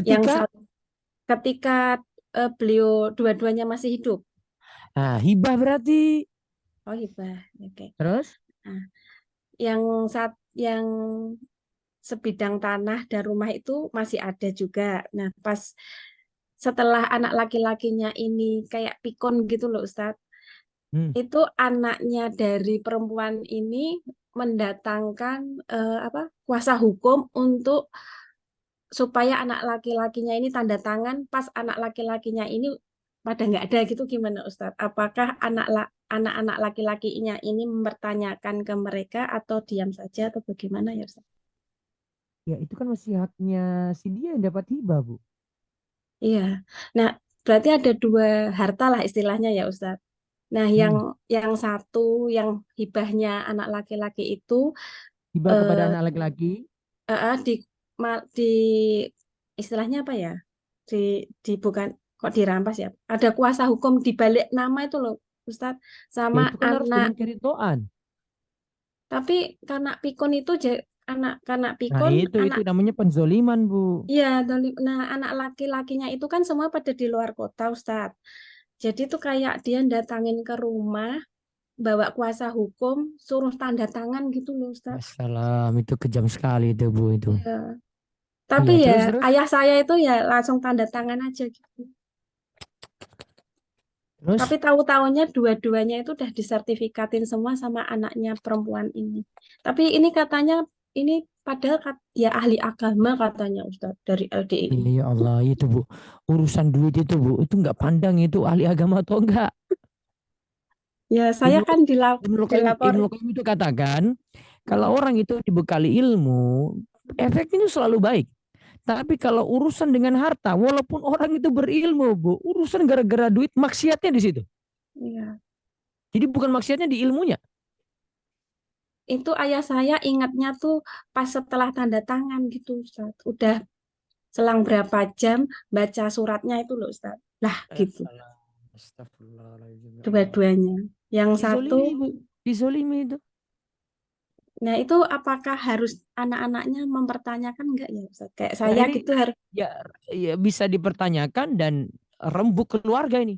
ketika beliau dua-duanya masih hidup. hibah berarti. Oh, hibah. Oke. Terus Nah, yang sebidang tanah dan rumah itu masih ada juga. Nah, pas setelah anak laki-lakinya ini kayak pikun gitu loh, Ustadz. Itu anaknya dari perempuan ini mendatangkan kuasa hukum untuk supaya anak laki-lakinya ini tanda tangan, pas anak laki-lakinya ini pada nggak ada gitu, gimana Ustadz? Apakah anak-anak laki-lakinya ini mempertanyakan ke mereka atau diam saja atau bagaimana ya Ustadz? Ya itu kan masih haknya si dia yang dapat hibah, Bu. Iya. Nah, berarti ada 2 harta lah istilahnya ya Ustadz. Nah, yang satu yang hibahnya anak laki-laki itu Hibah kepada anak laki-laki. di istilahnya apa ya? Bukan kok dirampas ya. Ada kuasa hukum di balik nama itu loh, Ustadz. Ya Sama itu kan harus dengan keritoan. tapi karena pikun itu karena Nah, pikun itu namanya penzoliman, Bu. Iya, nah anak laki-lakinya itu kan semua pada di luar kota, Ustadz. Jadi itu kayak dia datangin ke rumah, bawa kuasa hukum, suruh tanda tangan gitu loh, Ustadz. Assalam, itu kejam sekali itu, Bu, itu. Iya. Tapi Iya, ya ayah saya itu ya langsung tanda tangan aja gitu. Terus? Tapi tahu-taunya dua-duanya itu udah disertifikatin semua sama anaknya perempuan ini. Tapi ini katanya ini padahal ya ahli agama katanya Ustadz dari LDI. Ya Allah, itu Bu. Urusan duit itu, Bu, itu nggak pandang itu ahli agama atau enggak. Ya, saya kan Ibnu dilapor. Qayyim itu katakan, kalau orang itu dibekali ilmu, efeknya itu selalu baik. Tapi kalau urusan dengan harta, walaupun orang itu berilmu, Bu, urusan gara-gara duit, maksiatnya di situ. Iya. Jadi bukan maksiatnya di ilmunya. Itu ayah saya ingatnya tuh pas setelah tanda tangan gitu, Ustaz. Udah selang berapa jam baca suratnya itu loh, Ustaz. Lah gitu. Astagfirullahaladzim. Dua-duanya. Yang satu, Dizolimi, Bu. Dizolimi itu. Nah, itu apakah harus anak-anaknya mempertanyakan enggak ya, Ustaz? Kayak Nah, saya ini gitu harus. ya bisa dipertanyakan dan rembuk keluarga ini.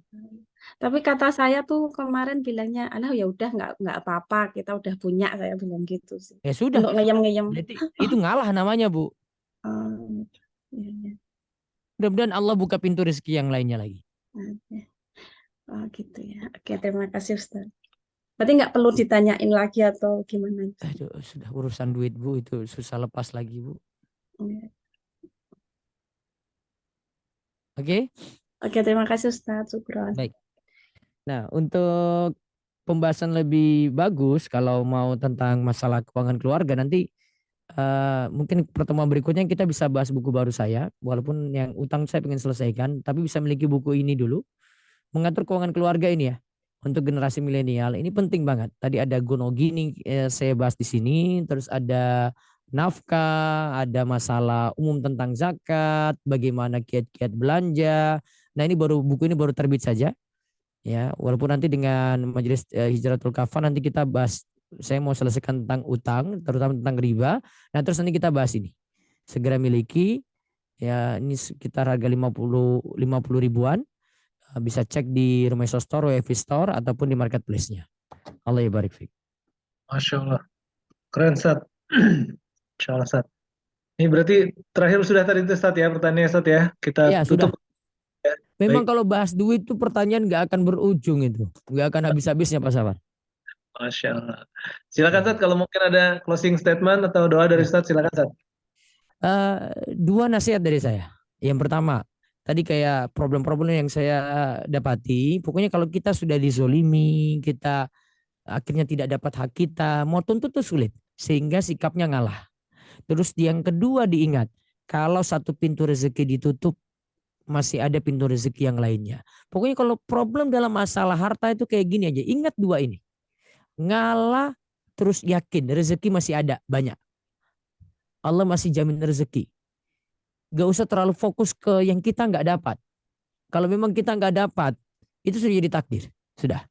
Tapi kata saya tuh kemarin bilangnya, alah ya udah nggak apa-apa, kita udah punya, saya bilang gitu sih. Ya sudah, Untuk ngeyem-ngeyem. berarti itu ngalah namanya, Bu. Oh, iya, iya. Mudah-mudahan Allah buka pintu rezeki yang lainnya lagi. Oke. Oh, gitu ya. Oke, terima kasih Ustaz. Berarti nggak perlu ditanyain lagi atau gimana? Aduh, sudah urusan duit, Bu, itu susah lepas lagi, Bu. Iya. Oke? Oke, terima kasih Ustaz. Syukron. Baik. Nah, untuk pembahasan lebih bagus kalau mau tentang masalah keuangan keluarga nanti mungkin pertemuan berikutnya kita bisa bahas buku baru saya, walaupun yang utang saya ingin selesaikan, tapi bisa memiliki buku ini dulu. Mengatur keuangan keluarga ini ya, untuk generasi milenial ini penting banget. Tadi ada gonogini saya bahas di sini, terus ada nafkah, ada masalah umum tentang zakat, bagaimana kiat-kiat belanja. Nah, buku ini baru terbit saja. Ya, walaupun nanti dengan Majelis Hijratul Kafah nanti kita bahas, saya mau selesaikan tentang utang, terutama tentang riba. Nah, terus nanti kita bahas ini. Segera miliki, ya ini sekitar harga 50 ribuan. Bisa cek di Rumah Store, WF Store, ataupun di marketplace-nya. Allah ya barik fiik. Masya Allah. Keren, Ustaz. Insya Allah, Ustaz. Ini berarti terakhir sudah tadi itu, Ustaz ya, pertanyaannya, Ustaz ya. Kita Ya, sudah. tutup. Ya, Memang baik. kalau bahas duit itu pertanyaan nggak akan berujung itu. Nggak akan habis-habisnya, Pak Safar. Masya Allah. Silakan, Ustaz, kalau mungkin ada closing statement atau doa dari Ya. Ustaz, silakan, Ustaz. Dua nasihat dari saya. Yang pertama, tadi kayak problem-problem yang saya dapati, pokoknya kalau kita sudah dizolimi, kita akhirnya tidak dapat hak kita, mau tuntut tuh sulit, sehingga sikapnya ngalah. Terus yang kedua diingat, kalau satu pintu rezeki ditutup, masih ada pintu rezeki yang lainnya. Pokoknya kalau problem dalam masalah harta itu kayak gini aja, ingat dua ini. Ngalah, terus yakin rezeki masih ada, banyak. Allah masih jamin rezeki. Gak usah terlalu fokus ke yang kita nggak dapat. Kalau memang kita nggak dapat, itu sudah jadi takdir. Sudah.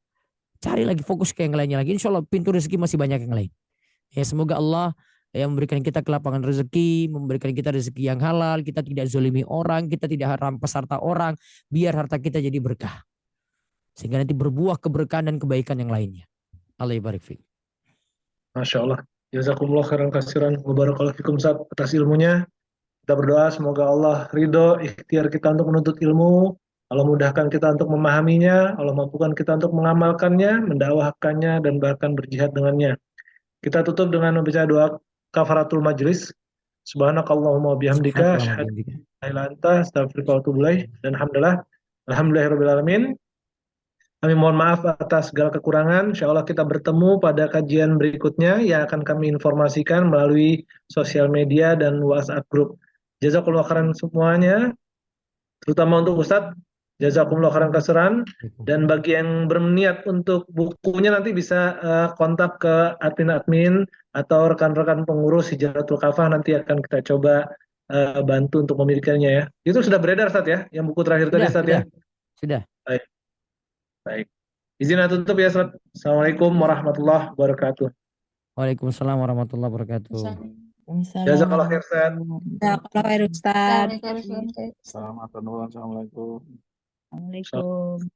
Cari lagi, fokus ke yang lainnya lagi. Insya Allah pintu rezeki masih banyak yang lain. Ya, semoga Allah yang memberikan kita kelapangan rezeki, memberikan kita rezeki yang halal, kita tidak zolimi orang, kita tidak rampas harta orang, biar harta kita jadi berkah. Sehingga nanti berbuah keberkahan dan kebaikan yang lainnya. Allah barik fiik. Masya Allah. Jazakumullah khairan kasiran. Wabarakallahu fikum, Ustaz, atas ilmunya. Kita berdoa semoga Allah ridho ikhtiar kita untuk menuntut ilmu. Allah mudahkan kita untuk memahaminya. Allah mampukan kita untuk mengamalkannya, mendakwahkannya, dan bahkan berjihad dengannya. Kita tutup dengan membaca doa kafaratul majlis. Subhanakallahumma bihamdika asyhadu an la ilaha illa anta astaghfiruka wa atubu ilaik. Dan alhamdulillahirabbil alamin. Kami mohon maaf atas segala kekurangan. Insya Allah kita bertemu pada kajian berikutnya yang akan kami informasikan melalui sosial media dan WhatsApp group. Jazakumullah khairan semuanya, terutama untuk Ustadz. Jazakumullah khairan kasiran. Dan bagi yang berniat untuk bukunya nanti bisa kontak ke admin-admin atau rekan-rekan pengurus Hijratul Kafah, nanti akan kita coba bantu untuk memilikinya ya. Itu sudah beredar, Ustadz ya, yang buku terakhir tadi, Ustadz ya? Sudah. Baik. Baik. Izin tutup ya, Ustaz. Assalamualaikum warahmatullahi wabarakatuh. Waalaikumsalam warahmatullahi wabarakatuh. Jazakallah khair, Ustaz. Jazakallah khair, Ustaz. Assalamualaikum. Waalaikumsalam.